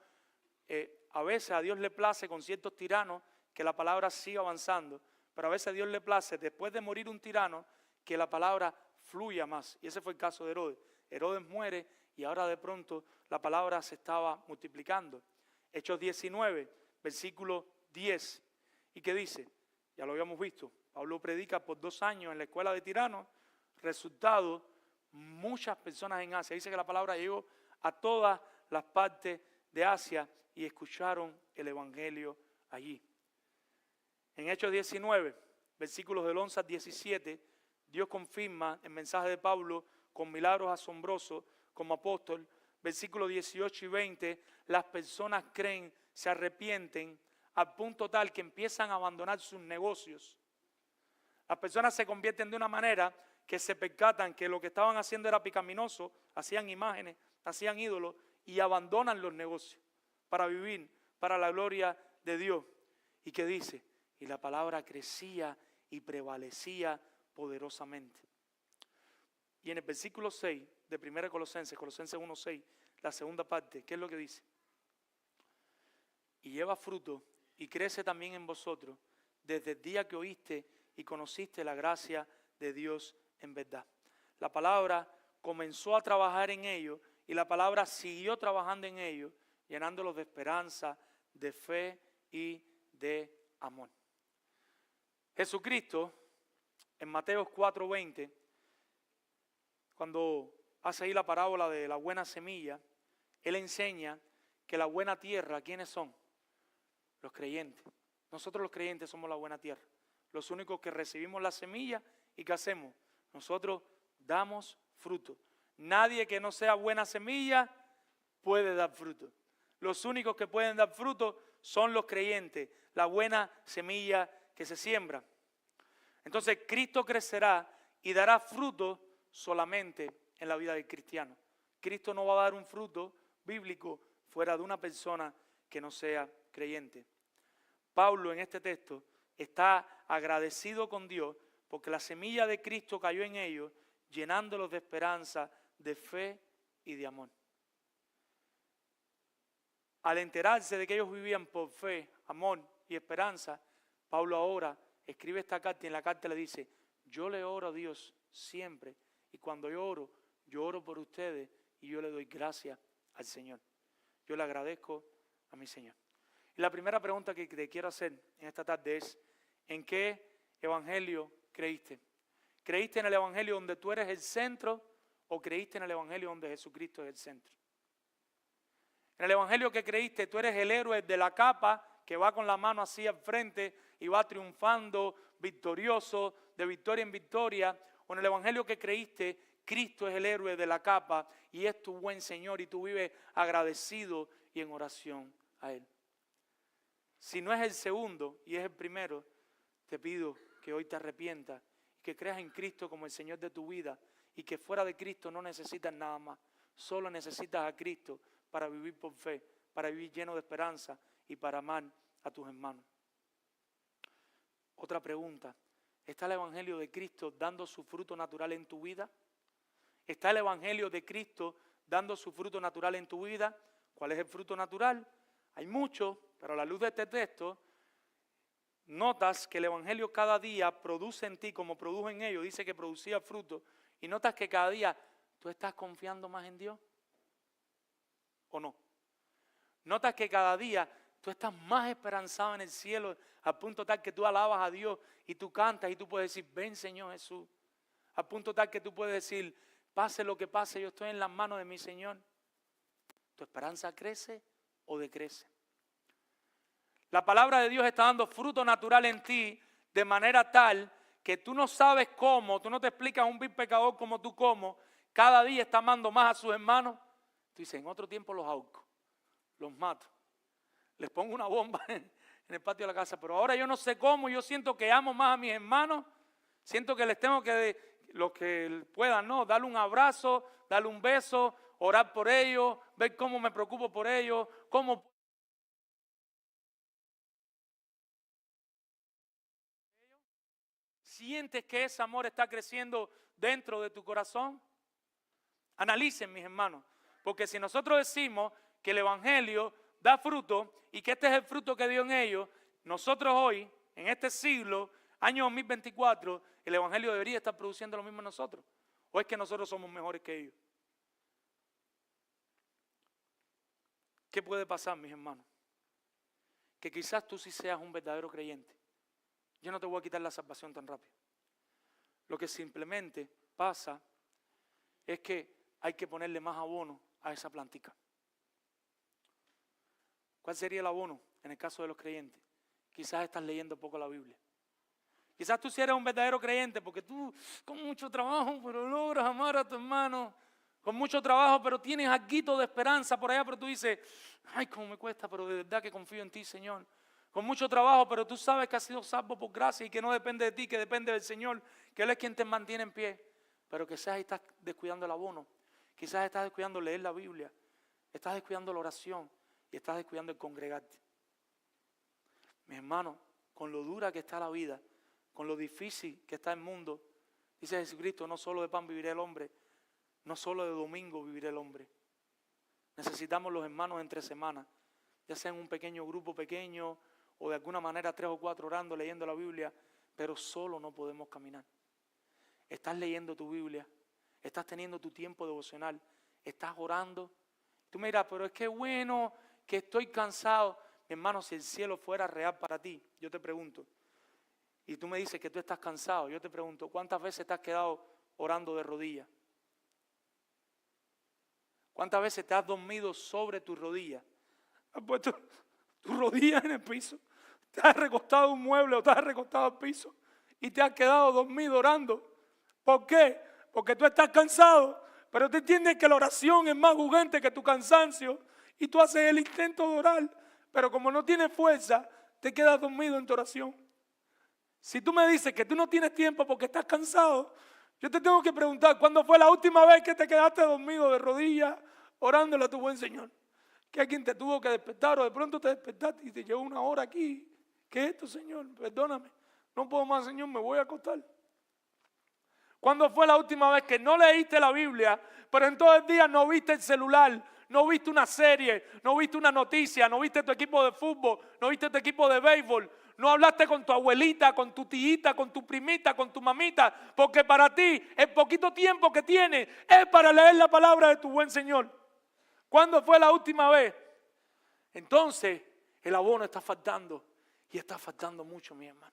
a veces a Dios le place con ciertos tiranos que la palabra siga avanzando, pero a veces a Dios le place, después de morir un tirano, que la palabra fluya más. Y ese fue el caso de Herodes. Herodes muere y ahora de pronto la palabra se estaba multiplicando. Hechos 19, versículo 10. ¿Y qué dice? Ya lo habíamos visto. Pablo predica por 2 años en la escuela de Tirano. Resultado, muchas personas en Asia. Dice que la palabra llegó a todas las partes de Asia y escucharon el evangelio allí. En Hechos 19, versículos del 11 al 17, Dios confirma el mensaje de Pablo con milagros asombrosos como apóstol. Versículos 18 y 20, las personas creen, se arrepienten al punto tal que empiezan a abandonar sus negocios. Las personas se convierten de una manera que se percatan que lo que estaban haciendo era pecaminoso, hacían imágenes, hacían ídolos y abandonan los negocios para vivir para la gloria de Dios. ¿Y qué dice? Y la palabra crecía y prevalecía poderosamente. Y en el versículo 6 de 1 Colosenses 1:6, la segunda parte, ¿qué es lo que dice? Y lleva fruto y crece también en vosotros desde el día que oíste y conociste la gracia de Dios en verdad. La palabra comenzó a trabajar en ellos y la palabra siguió trabajando en ellos, llenándolos de esperanza, de fe y de amor. Jesucristo, en Mateo 4:20, cuando hace ahí la parábola de la buena semilla, Él enseña que la buena tierra, ¿quiénes son? Los creyentes. Nosotros los creyentes somos la buena tierra. Los únicos que recibimos la semilla y ¿qué hacemos? Nosotros damos fruto. Nadie que no sea buena semilla puede dar fruto. Los únicos que pueden dar fruto son los creyentes, la buena semilla que se siembra. Entonces Cristo crecerá y dará fruto solamente en la vida del cristiano. Cristo no va a dar un fruto bíblico fuera de una persona que no sea creyente. Pablo en este texto está agradecido con Dios porque la semilla de Cristo cayó en ellos, llenándolos de esperanza, de fe y de amor. Al enterarse de que ellos vivían por fe, amor y esperanza, Pablo ahora escribe esta carta y en la carta le dice: yo le oro a Dios siempre y cuando yo oro por ustedes y yo le doy gracias al Señor. Yo le agradezco a mi Señor. Y la primera pregunta que te quiero hacer en esta tarde es: ¿en qué evangelio creíste? ¿Creíste en el evangelio donde tú eres el centro o creíste en el evangelio donde Jesucristo es el centro? En el evangelio que creíste, tú eres el héroe de la capa que va con la mano así al frente y va triunfando, victorioso, de victoria en victoria. O en el evangelio que creíste, Cristo es el héroe de la capa y es tu buen Señor y tú vives agradecido y en oración a Él. Si no es el segundo y es el primero, te pido que hoy te arrepientas y que creas en Cristo como el Señor de tu vida y que fuera de Cristo no necesitas nada más. Solo necesitas a Cristo para vivir por fe, para vivir lleno de esperanza y para amar a tus hermanos. Otra pregunta: ¿está el evangelio de Cristo dando su fruto natural en tu vida? ¿Está el evangelio de Cristo dando su fruto natural en tu vida? ¿Cuál es el fruto natural? Hay muchos, pero a la luz de este texto, notas que el evangelio cada día produce en ti como produjo en ellos, dice que producía fruto, y notas que cada día tú estás confiando más en Dios, ¿o no? Notas que cada día tú estás más esperanzado en el cielo, al punto tal que tú alabas a Dios y tú cantas y tú puedes decir: ven Señor Jesús. Al punto tal que tú puedes decir: pase lo que pase, yo estoy en las manos de mi Señor. ¿Tu esperanza crece o decrece? La palabra de Dios está dando fruto natural en ti de manera tal que tú no sabes cómo, tú no te explicas a un vil pecador como tú cómo, cada día está amando más a sus hermanos. Tú dices: en otro tiempo los ahorco, los mato, les pongo una bomba en el patio de la casa, pero ahora yo no sé cómo, yo siento que amo más a mis hermanos, siento que les tengo que, los que puedan, ¿no?, darle un abrazo, darle un beso, orar por ellos, ver cómo me preocupo por ellos, cómo sientes que ese amor está creciendo dentro de tu corazón. Analicen, mis hermanos, porque si nosotros decimos que el evangelio da fruto y que este es el fruto que dio en ellos, nosotros hoy, en este siglo, año 2024, el evangelio debería estar produciendo lo mismo en nosotros. ¿O es que nosotros somos mejores que ellos? ¿Qué puede pasar, mis hermanos? Que quizás tú sí seas un verdadero creyente Yo no te voy a quitar la salvación tan rápido. Lo que simplemente pasa es que hay que ponerle más abono a esa plantica. ¿Cuál sería el abono en el caso de los creyentes? Quizás estás leyendo poco la Biblia. Quizás tú sí eres un verdadero creyente porque tú con mucho trabajo pero logras amar a tu hermano. Con mucho trabajo pero tienes algo de esperanza por allá, pero tú dices, ay, cómo me cuesta, pero de verdad que confío en ti, Señor. Con mucho trabajo, pero tú sabes que has sido salvo por gracia y que no depende de ti, que depende del Señor, que Él es quien te mantiene en pie. Pero quizás estás descuidando el abono, quizás estás descuidando leer la Biblia, estás descuidando la oración y estás descuidando el congregarte. Mi hermano, con lo dura que está la vida, con lo difícil que está el mundo, dice Jesucristo, no solo de pan vivirá el hombre, no solo de domingo vivirá el hombre. Necesitamos los hermanos entre semanas, ya sea en un pequeño grupo pequeño o de alguna manera 3 o 4 orando, leyendo la Biblia, pero solo no podemos caminar. Estás leyendo tu Biblia, estás teniendo tu tiempo devocional, estás orando. Tú me dirás, pero es que bueno, que estoy cansado. Mi hermano, si el cielo fuera real para ti, yo te pregunto, y tú me dices que tú estás cansado, yo te pregunto, ¿cuántas veces te has quedado orando de rodillas? ¿Cuántas veces te has dormido sobre tu rodilla? ¿Has puesto tu rodilla en el piso? ¿Te has recostado a un mueble o te has recostado al piso y te has quedado dormido orando? ¿Por qué? Porque tú estás cansado, pero tú entiendes que la oración es más urgente que tu cansancio y tú haces el intento de orar, pero como no tienes fuerza, te quedas dormido en tu oración. Si tú me dices que tú no tienes tiempo porque estás cansado, yo te tengo que preguntar, ¿cuándo fue la última vez que te quedaste dormido de rodillas orándole a tu buen Señor? Que alguien te tuvo que despertar o de pronto te despertaste y te llevó 1 hora aquí. ¿Qué es esto, Señor? Perdóname. No puedo más, Señor, me voy a acostar. ¿Cuándo fue la última vez que no leíste la Biblia, pero en todo el día no viste el celular, no viste una serie, no viste una noticia, no viste tu equipo de fútbol, no viste tu equipo de béisbol, no hablaste con tu abuelita, con tu tía, con tu primita, con tu mamita, porque para ti el poquito tiempo que tienes es para leer la palabra de tu buen Señor? ¿Cuándo fue la última vez? Entonces el abono está faltando y está faltando mucho, mi hermano.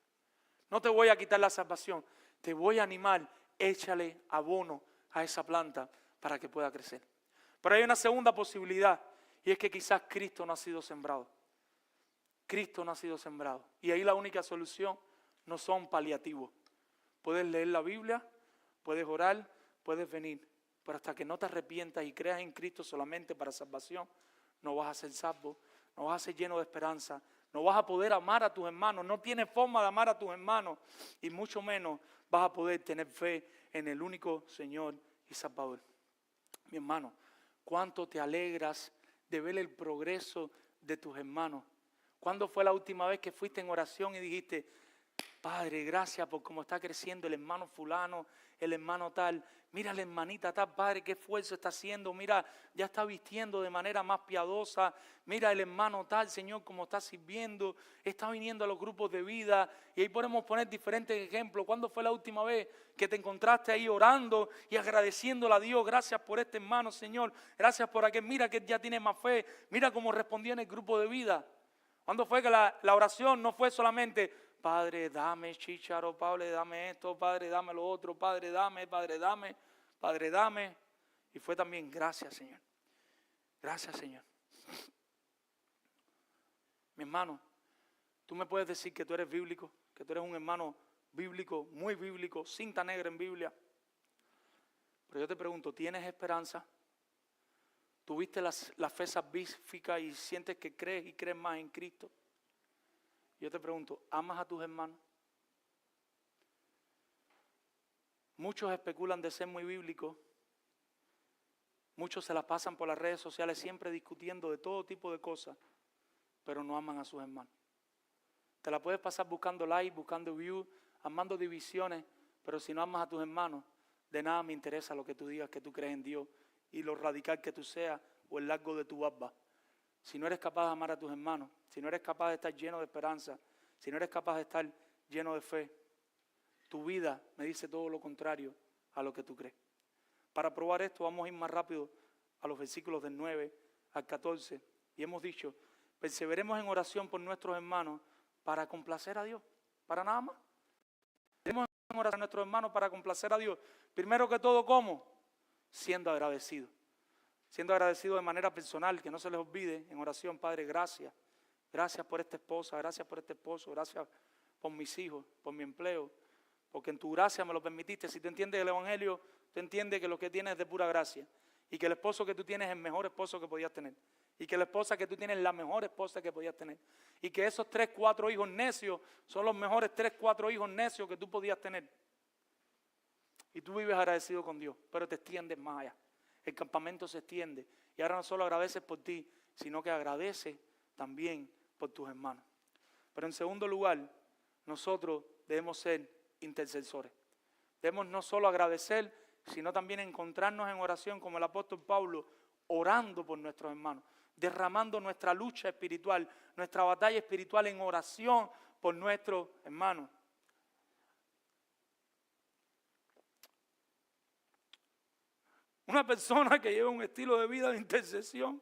No te voy a quitar la salvación, te voy a animar, échale abono a esa planta para que pueda crecer. Pero hay una segunda posibilidad y es que quizás Cristo no ha sido sembrado. Cristo no ha sido sembrado. Y ahí la única solución no son paliativos. Puedes leer la Biblia, puedes orar, puedes venir. Pero hasta que no te arrepientas y creas en Cristo solamente para salvación, no vas a ser salvo, no vas a ser lleno de esperanza, no vas a poder amar a tus hermanos, no tienes forma de amar a tus hermanos y mucho menos vas a poder tener fe en el único Señor y Salvador. Mi hermano, ¿cuánto te alegras de ver el progreso de tus hermanos? ¿Cuándo fue la última vez que fuiste en oración y dijiste, Padre, gracias por cómo está creciendo el hermano fulano, el hermano tal? Mira la hermanita tal, Padre, qué esfuerzo está haciendo. Mira, ya está vistiendo de manera más piadosa. Mira el hermano tal, Señor, cómo está sirviendo. Está viniendo a los grupos de vida. Y ahí podemos poner diferentes ejemplos. ¿Cuándo fue la última vez que te encontraste ahí orando y agradeciéndole a Dios? Gracias por este hermano, Señor. Gracias por aquel. Mira que ya tiene más fe. Mira cómo respondió en el grupo de vida. ¿Cuándo fue que la oración no fue solamente, Padre, dame chícharo, Padre, dame esto, Padre, dame lo otro, Padre, dame, Padre, dame, Padre, dame? Y fue también, gracias, Señor. Gracias, Señor. Mi hermano, tú me puedes decir que tú eres bíblico, que tú eres un hermano bíblico, muy bíblico, cinta negra en Biblia. Pero yo te pregunto, ¿tienes esperanza? ¿Tuviste la fe salvífica y sientes que crees y crees más en Cristo? Yo te pregunto, ¿amas a tus hermanos? Muchos especulan de ser muy bíblicos. Muchos se la pasan por las redes sociales siempre discutiendo de todo tipo de cosas, pero no aman a sus hermanos. Te la puedes pasar buscando like, buscando views, armando divisiones, pero si no amas a tus hermanos, de nada me interesa lo que tú digas, que tú crees en Dios y lo radical que tú seas o el largo de tu barba. Si no eres capaz de amar a tus hermanos, si no eres capaz de estar lleno de esperanza, si no eres capaz de estar lleno de fe, tu vida me dice todo lo contrario a lo que tú crees. Para probar esto vamos a ir más rápido a los versículos del 9 al 14. Y hemos dicho, perseveremos en oración por nuestros hermanos para complacer a Dios. para nada más. Debemos orar a nuestros hermanos para complacer a Dios. Primero que todo, ¿cómo? Siendo agradecidos. Siendo agradecidos de manera personal, que no se les olvide en oración. Padre, gracias. Gracias por esta esposa, gracias por este esposo, gracias por mis hijos, por mi empleo, porque en tu gracia me lo permitiste. Si tú entiendes el Evangelio, tú entiendes que lo que tienes es de pura gracia y que el esposo que tú tienes es el mejor esposo que podías tener y que la esposa que tú tienes es la mejor esposa que podías tener y que esos 3, 4 hijos necios son los mejores 3, 4 hijos necios que tú podías tener. Y tú vives agradecido con Dios, pero te extiendes más allá. El campamento se extiende y ahora no solo agradeces por ti, sino que agradeces también por tus hermanos. Pero en segundo lugar, nosotros debemos ser intercesores. Debemos no solo agradecer, sino también encontrarnos en oración como el apóstol Pablo, orando por nuestros hermanos, derramando nuestra lucha espiritual, nuestra batalla espiritual en oración por nuestros hermanos. Una persona que lleva un estilo de vida de intercesión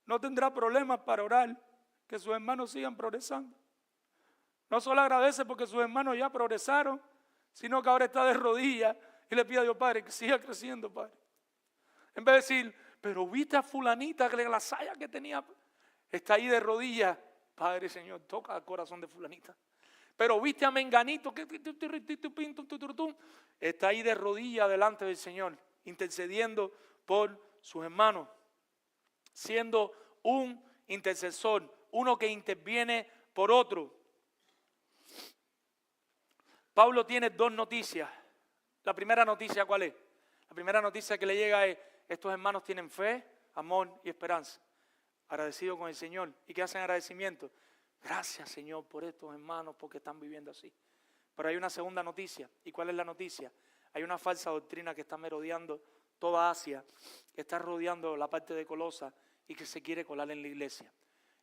no tendrá problemas para orar, que sus hermanos sigan progresando. No solo agradece porque sus hermanos ya progresaron, sino que ahora está de rodillas y le pide a Dios, Padre, que siga creciendo, Padre. En vez de decir, pero viste a fulanita, que la saya que tenía, está ahí de rodillas. Padre, Señor, toca el corazón de fulanita. Pero viste a menganito, que está ahí de rodillas delante del Señor, intercediendo por sus hermanos, siendo un intercesor, uno que interviene por otro. Pablo tiene 2 noticias. La primera noticia, ¿cuál es? La primera noticia que le llega es, estos hermanos tienen fe, amor y esperanza. Agradecidos con el Señor. ¿Y qué hacen agradecimiento? Gracias, Señor, por estos hermanos, porque están viviendo así. Pero hay una segunda noticia. ¿Y cuál es la noticia? Hay una falsa doctrina que está merodeando toda Asia, que está rodeando la parte de Colosa y que se quiere colar en la iglesia.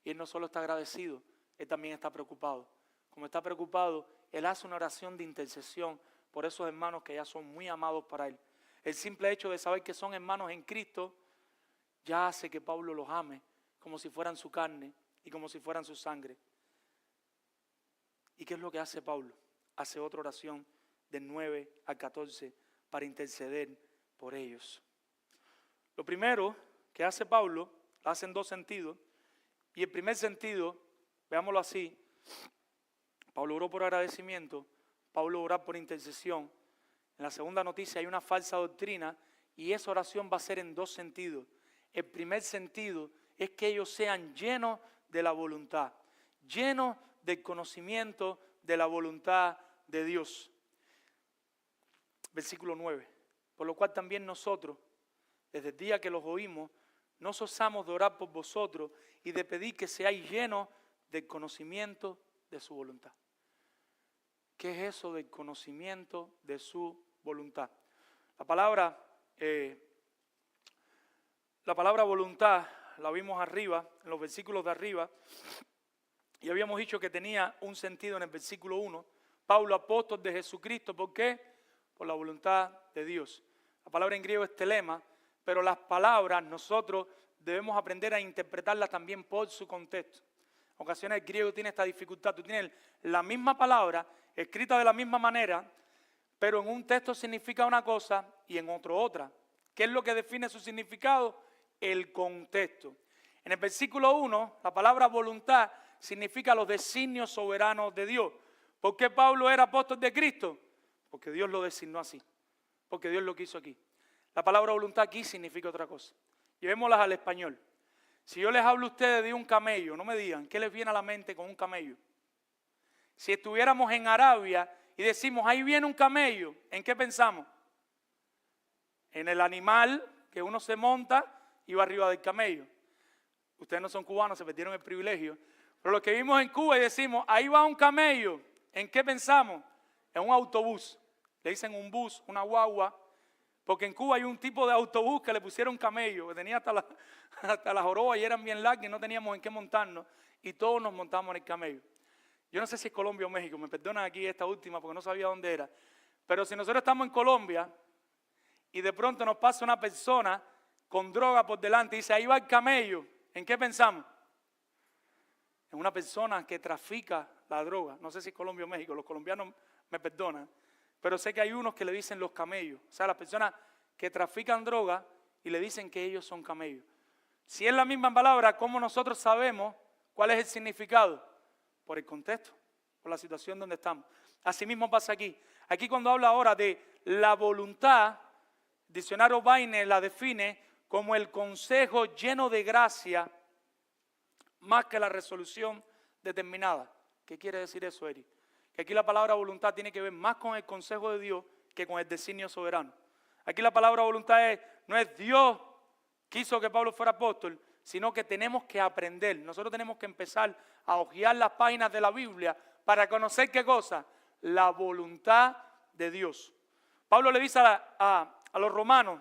Y él no solo está agradecido, él también está preocupado. Como está preocupado, él hace una oración de intercesión por esos hermanos que ya son muy amados para él. El simple hecho de saber que son hermanos en Cristo ya hace que Pablo los ame como si fueran su carne y como si fueran su sangre. ¿Y qué es lo que hace Pablo? Hace otra oración del 9 al 14 para interceder por ellos. Lo primero que hace Pablo, lo hace en 2 sentidos. Y el primer sentido, veámoslo así, Pablo oró por agradecimiento, Pablo oró por intercesión. En la segunda noticia hay una falsa doctrina y esa oración va a ser en 2 sentidos. El primer sentido es que ellos sean llenos de la voluntad, llenos del conocimiento de la voluntad de Dios. Versículo 9. Por lo cual también nosotros, desde el día que los oímos, no cesamos de orar por vosotros y de pedir que seáis llenos del conocimiento de su voluntad. ¿Qué es eso del conocimiento de su voluntad? La palabra voluntad la vimos arriba, en los versículos de arriba, y habíamos dicho que tenía un sentido en el versículo 1. Pablo, apóstol de Jesucristo, ¿por qué? Por la voluntad de Dios. La palabra en griego es telema, pero las palabras nosotros debemos aprender a interpretarlas también por su contexto. En ocasiones el griego tiene esta dificultad. Tú tienes la misma palabra, escrita de la misma manera, pero en un texto significa una cosa y en otro otra. ¿Qué es lo que define su significado? El contexto. En el versículo 1, la palabra voluntad significa los designios soberanos de Dios. ¿Por qué Pablo era apóstol de Cristo? Porque Dios lo designó así, porque Dios lo quiso aquí. La palabra voluntad aquí significa otra cosa. Llevémoslas al español. Si yo les hablo a ustedes de un camello, no me digan, ¿qué les viene a la mente con un camello? Si estuviéramos en Arabia y decimos, ahí viene un camello, ¿en qué pensamos? En el animal que uno se monta y va arriba del camello. Ustedes no son cubanos, se perdieron el privilegio. Pero los que vivimos en Cuba y decimos, ahí va un camello, ¿en qué pensamos? En un autobús. Le dicen un bus, una guagua. Porque en Cuba hay un tipo de autobús que le pusieron camello, que tenía hasta las jorobas y eran bien largas y no teníamos en qué montarnos. Y todos nos montamos en el camello. Yo no sé si es Colombia o México, me perdonan aquí esta última porque no sabía dónde era. Pero si nosotros estamos en Colombia y de pronto nos pasa una persona con droga por delante y dice, ahí va el camello, ¿en qué pensamos? En una persona que trafica la droga. No sé si Colombia o México, los colombianos me perdonan, pero sé que hay unos que le dicen los camellos. O sea, las personas que trafican droga y le dicen que ellos son camellos. Si es la misma palabra, ¿cómo nosotros sabemos cuál es el significado? Por el contexto, por la situación donde estamos. Asimismo pasa aquí. Aquí cuando habla ahora de la voluntad, el diccionario Vaine la define como el consejo lleno de gracia más que la resolución determinada. ¿Qué quiere decir eso, Eric? Que aquí la palabra voluntad tiene que ver más con el consejo de Dios que con el designio soberano. Aquí la palabra voluntad no es Dios quiso que Pablo fuera apóstol, sino que tenemos que aprender. Nosotros tenemos que empezar a hojear las páginas de la Biblia para conocer ¿qué cosa? La voluntad de Dios. Pablo le dice a los romanos,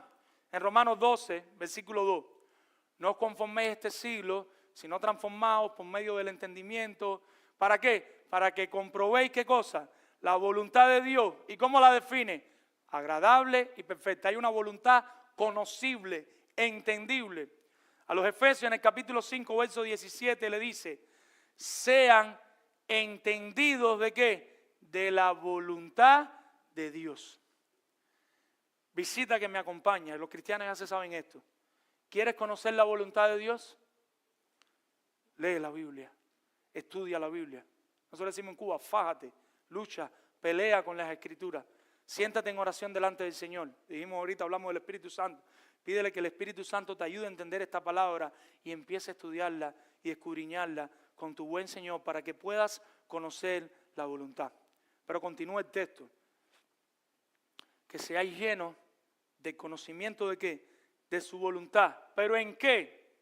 en Romanos 12, versículo 2, no os conforméis a este siglo, sino transformaos por medio del entendimiento. ¿Para qué? Para que comprobéis ¿qué cosa? La voluntad de Dios. ¿Y cómo la define? Agradable y perfecta. Hay una voluntad conocible, entendible. A los Efesios en el capítulo 5, verso 17 le dice, sean entendidos ¿de qué? De la voluntad de Dios. Visita que me acompaña, los cristianos ya se saben esto. ¿Quieres conocer la voluntad de Dios? Lee la Biblia, estudia la Biblia. Nosotros decimos en Cuba, fájate, lucha, pelea con las Escrituras. Siéntate en oración delante del Señor. Dijimos ahorita, hablamos del Espíritu Santo. Pídele que el Espíritu Santo te ayude a entender esta palabra y empiece a estudiarla y escudriñarla con tu buen Señor para que puedas conocer la voluntad. Pero continúa el texto. Que seáis llenos del conocimiento de qué? De su voluntad. ¿Pero en qué?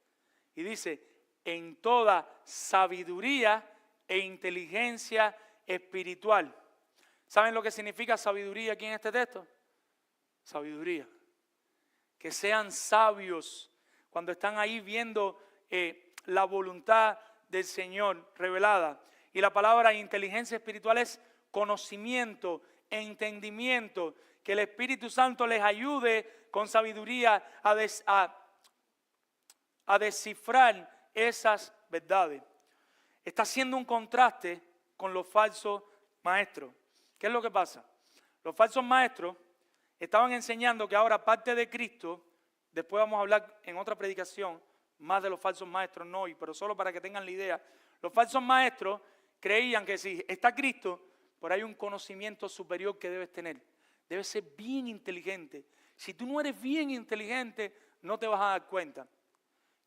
Y dice, en toda sabiduría e inteligencia espiritual. ¿Saben lo que significa sabiduría aquí en este texto? Sabiduría. Que sean sabios cuando están ahí viendo la voluntad del Señor revelada. Y la palabra inteligencia espiritual es conocimiento, entendimiento, que el Espíritu Santo les ayude con sabiduría a descifrar esas verdades. Está haciendo un contraste con los falsos maestros. ¿Qué es lo que pasa? Los falsos maestros estaban enseñando que ahora parte de Cristo, después vamos a hablar en otra predicación más de los falsos maestros, no hoy, pero solo para que tengan la idea. Los falsos maestros creían que si está Cristo, por ahí hay un conocimiento superior que debes tener. Debes ser bien inteligente. Si tú no eres bien inteligente, no te vas a dar cuenta.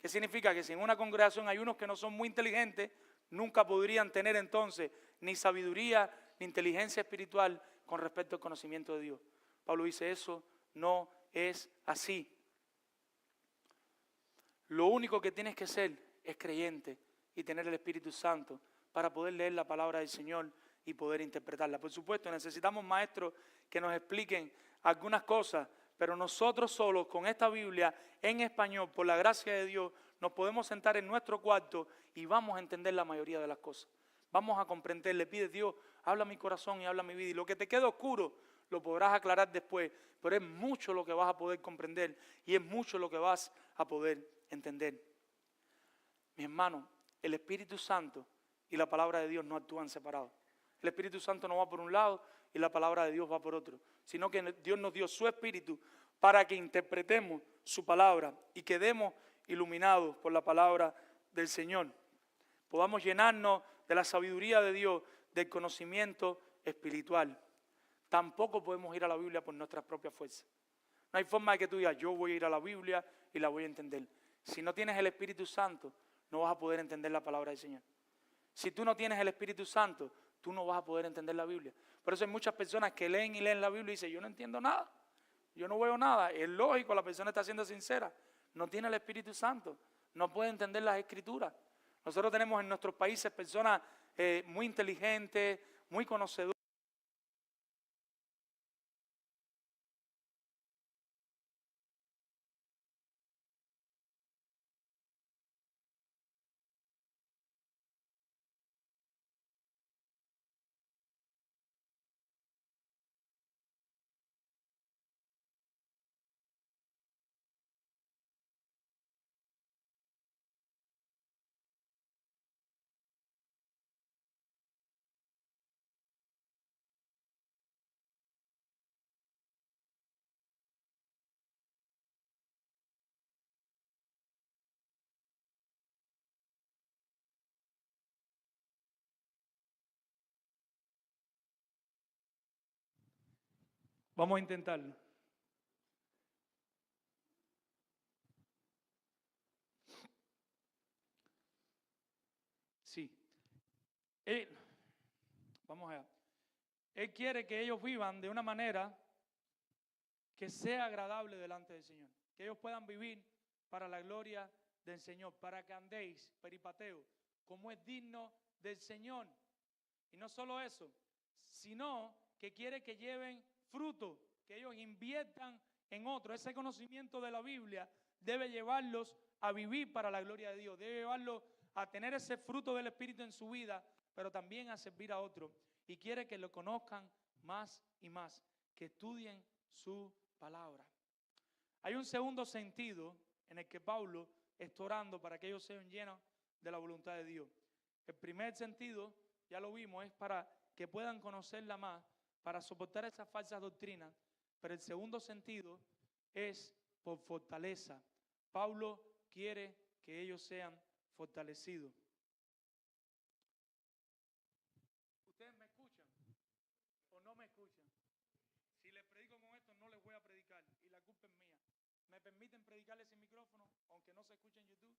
¿Qué significa? Que si en una congregación hay unos que no son muy inteligentes, nunca podrían tener entonces ni sabiduría ni inteligencia espiritual con respecto al conocimiento de Dios. Pablo dice, eso no es así. Lo único que tienes que ser es creyente y tener el Espíritu Santo para poder leer la palabra del Señor y poder interpretarla. Por supuesto, necesitamos maestros que nos expliquen algunas cosas, pero nosotros solos con esta Biblia en español, por la gracia de Dios, nos podemos sentar en nuestro cuarto y vamos a entender la mayoría de las cosas. Vamos a comprender, le pides Dios, habla mi corazón y habla mi vida. Y lo que te quede oscuro lo podrás aclarar después, pero es mucho lo que vas a poder comprender y es mucho lo que vas a poder entender. Mi hermano, el Espíritu Santo y la palabra de Dios no actúan separados. El Espíritu Santo no va por un lado y la palabra de Dios va por otro, sino que Dios nos dio su Espíritu para que interpretemos su palabra y quedemos iluminados por la palabra del Señor. Podamos llenarnos de la sabiduría de Dios, del conocimiento espiritual. Tampoco podemos ir a la Biblia por nuestras propias fuerzas. No hay forma de que tú digas, yo voy a ir a la Biblia y la voy a entender. Si no tienes el Espíritu Santo, no vas a poder entender la palabra del Señor. Si tú no tienes el Espíritu Santo, tú no vas a poder entender la Biblia. Por eso hay muchas personas que leen y leen la Biblia y dicen, yo no entiendo nada, yo no veo nada. Es lógico, la persona está siendo sincera. No tiene el Espíritu Santo, no puede entender las Escrituras. Nosotros tenemos en nuestros países personas muy inteligentes, muy conocedoras. Vamos a intentarlo. Sí. Vamos allá. Él quiere que ellos vivan de una manera que sea agradable delante del Señor. Que ellos puedan vivir para la gloria del Señor. Para que andéis, peripateo, como es digno del Señor. Y no solo eso, sino que quiere que lleven fruto, que ellos inviertan en otro. Ese conocimiento de la Biblia debe llevarlos a vivir para la gloria de Dios, debe llevarlos a tener ese fruto del Espíritu en su vida, pero también a servir a otros. Y quiere que lo conozcan más y más, que estudien su palabra. Hay un segundo sentido en el que Pablo está orando para que ellos sean llenos de la voluntad de Dios. El primer sentido, ya lo vimos, es para que puedan conocerla más, para soportar esas falsas doctrinas. Pero el segundo sentido es por fortaleza. Pablo quiere que ellos sean fortalecidos. ¿Ustedes me escuchan o no me escuchan? Si les predico con esto, no les voy a predicar y la culpa es mía. ¿Me permiten predicarles sin micrófono, aunque no se escuche en YouTube?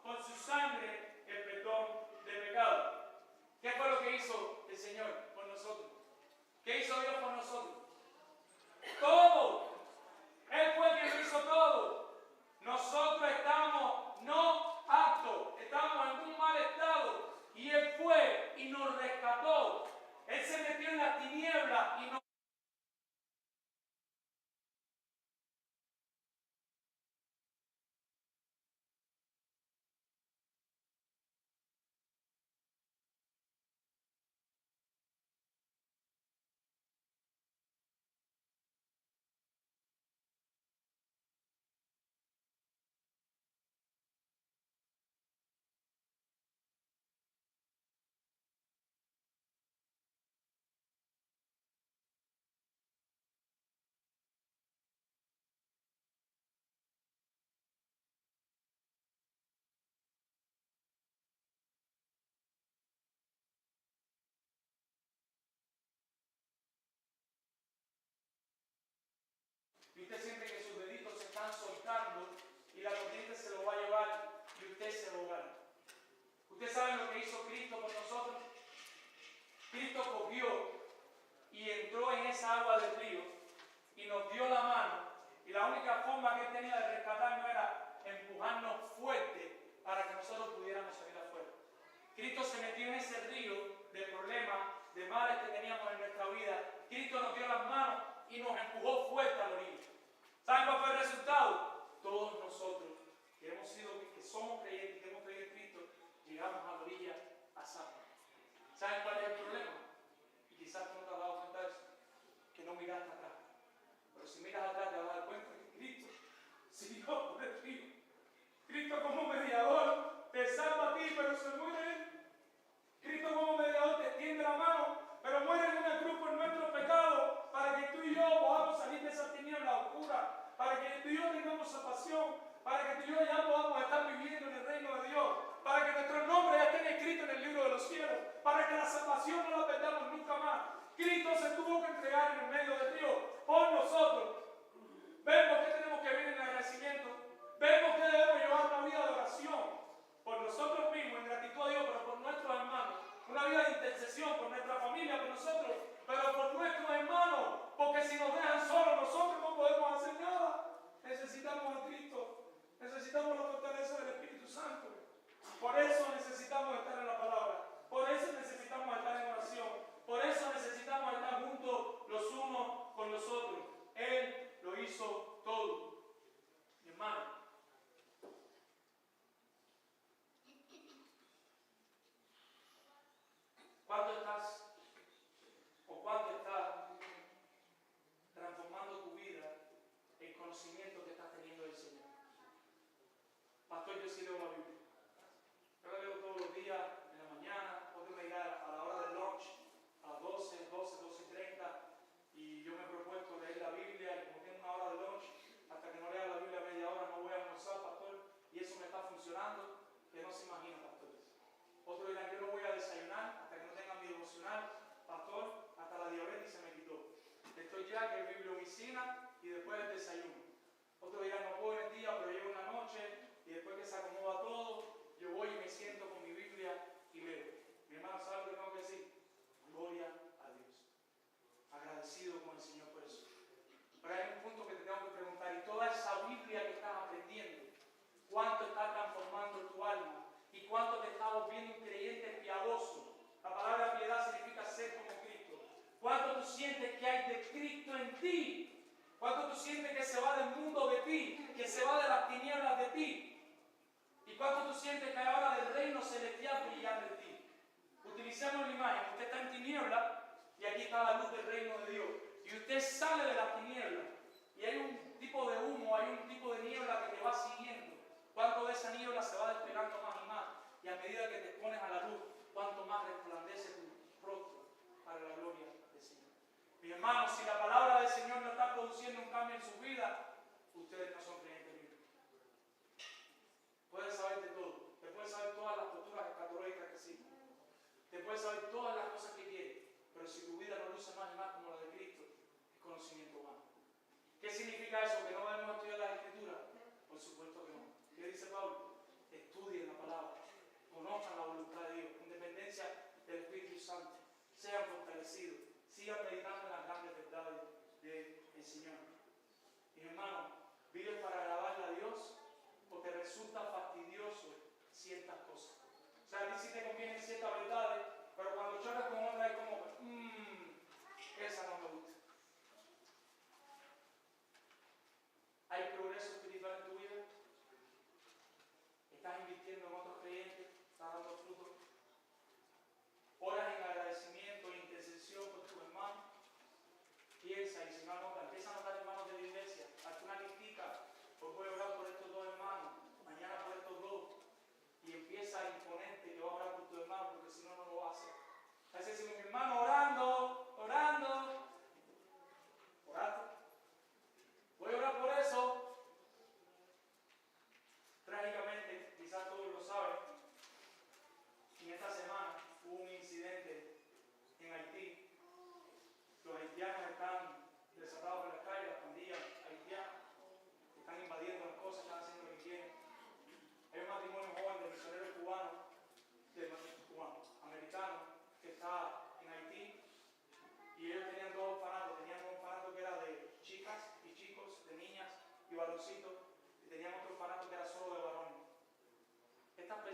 con su sangre el perdón de pecado. ¿Qué fue lo que hizo el Señor por nosotros? ¿Qué hizo Dios por nosotros? Todo. Él fue quien lo hizo todo. Nosotros estábamos no aptos, estábamos en un mal estado. Y Él fue y nos rescató. Él se metió en la tiniebla y nos... Y usted siente que sus deditos se están soltando y la corriente se lo va a llevar y usted se lo va. ¿Usted sabe lo que hizo Cristo por nosotros? Cristo cogió y entró en esa agua del río y nos dio la mano. Y la única forma que Él tenía de rescatarnos era empujarnos fuerte para que nosotros pudiéramos salir afuera. Cristo se metió en ese río de problemas, de males que teníamos en nuestra vida. Cristo nos dio las manos y nos empujó fuerte a la orilla. ¿Saben cuál fue el resultado? Todos nosotros que somos creyentes, que hemos creído en Cristo, llegamos a la orilla a salvo. ¿Saben cuál es el problema? Y quizás tú no te has dado cuenta de eso, que no miraste atrás. Pero si miras atrás te vas a dar cuenta que Cristo siguió por el río. Cristo como mediador te salva a ti, pero se muere Él. Cristo como mediador te extiende la mano, pero muere en una cruz por nuestro pecado, para que tú y yo podamos salir de esa tiniebla oscura, para que tú y yo tengamos salvación, para que tú y yo ya podamos estar viviendo en el reino de Dios, para que nuestros nombres estén escritos en el libro de los cielos, para que la salvación no la perdamos nunca más. Cristo se tuvo que entregar en el medio del río por nosotros. Vemos que tenemos que vivir en agradecimiento, vemos que debemos llevar una vida de oración por nosotros mismos, en gratitud a Dios, pero por nuestros hermanos, una vida de intercesión por nuestra familia, por nosotros, pero por nuestros hermanos, porque si nos dejan solos, nosotros no podemos hacer nada. Necesitamos a Cristo, necesitamos la fortaleza del Espíritu Santo. Por eso necesitamos estar en la palabra, por eso necesitamos estar en oración, por eso necesitamos estar juntos los unos con los otros. Él lo hizo todo. Mi hermano, ¿cuánto estás o cuánto estás transformando tu vida en conocimiento que estás teniendo del Señor? Pastor, yo sí leo la Biblia. Yo la leo todos los días, en la mañana, otro me dirá a la hora del lunch, a las 12 y 30, y yo me he propuesto leer la Biblia, y como tengo una hora de lunch, hasta que no lea la Biblia media hora no voy a almorzar, pastor, y eso me está funcionando, que no se imagina, pastores. Otros dirán, yo no voy a desayunar hasta que no tenga mi devocional, pastor, hasta la diabetes se me quitó. Estoy ya que es bibliomicina y después el desayuno. Otros dirán, no puedo en el día, pero llego una noche y después que se acomoda todo, yo voy y me siento con mi Biblia y leo. Mi hermano, ¿sabe lo que tengo que decir? Gloria a Dios. Agradecido con el Señor por eso. Pero hay un punto que te tengo que preguntar, y toda esa Biblia que estás aprendiendo, ¿cuánto está transformando tu alma? ¿Y cuánto te está volviendo un creyente piadoso? La palabra piedad significa ser como Cristo. ¿Cuánto tú sientes que hay de Cristo en ti? ¿Cuánto tú sientes que se va del mundo de ti? Que se va de las tinieblas de ti. ¿Y cuánto tú sientes que hay ahora del reino celestial brillando en ti? Utilicemos la imagen. Usted está en tiniebla y aquí está la luz del reino de Dios. Y usted sale de las tinieblas y hay un tipo de humo, hay un tipo de niebla que te va siguiendo. Cuánto de esa niebla se va despegando más y más. Y a medida que te pones a la luz, cuánto más resplandece tu rostro para la gloria del Señor. Mi hermano, si la palabra del Señor no está produciendo un cambio en su vida, ustedes no son creyentes bíblicos. Puedes saber de todo. Te puedes saber todas las posturas escatológicas que existen. Te puedes saber todas las cosas que quieres. Pero si tu vida no luce más y más como la de Cristo, es conocimiento humano. ¿Qué significa eso? ¿Que no debemos estudiar las Escrituras? Por supuesto que no. ¿Qué dice Pablo? Estudien la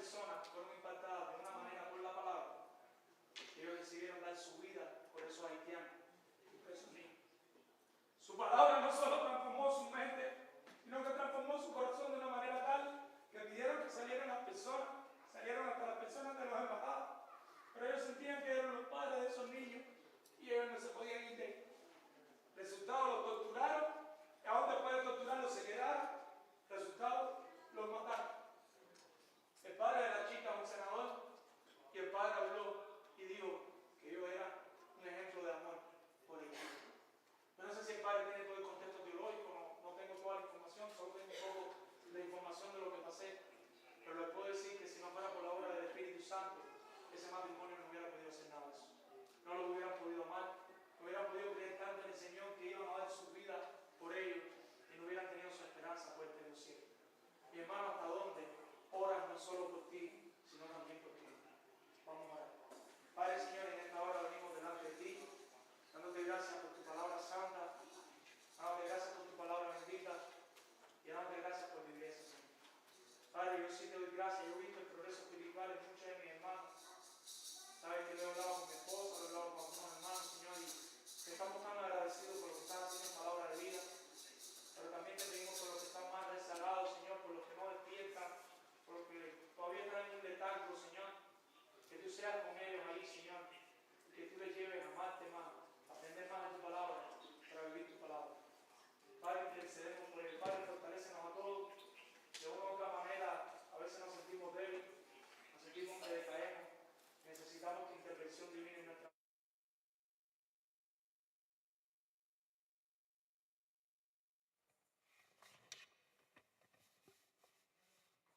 personas fueron impactadas de una manera por la palabra, que ellos decidieron dar su vida por esos haitianos y por esos niños. Su palabra no solo transformó su mente, sino que transformó su corazón de una manera tal que pidieron que salieran las personas, salieron hasta las personas de los embajadas, pero ellos sentían que eran los padres de esos niños y ellos no se podían ir de ahí. Resultado, los torturaron, y aún después de torturarlos se quedaron. Resultado, los mataron. El padre de la chica, un senador, y el padre habló y dijo que yo era un ejemplo de amor por ellos. Yo no sé si el padre tiene todo el contexto teológico, no tengo toda la información, solo tengo un poco de información de lo que pasé, pero les puedo decir que si no fuera por la obra del Espíritu Santo, ese matrimonio no hubiera podido hacer nada de eso. No lo hubieran podido amar, no hubieran podido creer tanto en el Señor que iban a dar su vida por ellos y no hubieran tenido su esperanza puesta en los cielos. Mi hermano, ¿hasta dónde oras no solo por ti, sino también por ti? Vamos a orar. Padre, Señor, en esta hora venimos delante de ti, dándote gracias por tu palabra santa, dándote gracias por tu palabra bendita y dándote gracias por mi iglesia, Señor. Padre, yo sí te doy gracias. Yo he visto el progreso espiritual en muchos de mis hermanos. Sabes que lo he hablado con mi esposa, lo he hablado con algunos hermanos, Señor, y que estamos tan agradecidos por lo que estás haciendo en palabra de vida. Pero también te pedimos por los que están más rezagados, Señor, por los que no despiertan, por los que todavía están en un letargo, Señor. Que tú seas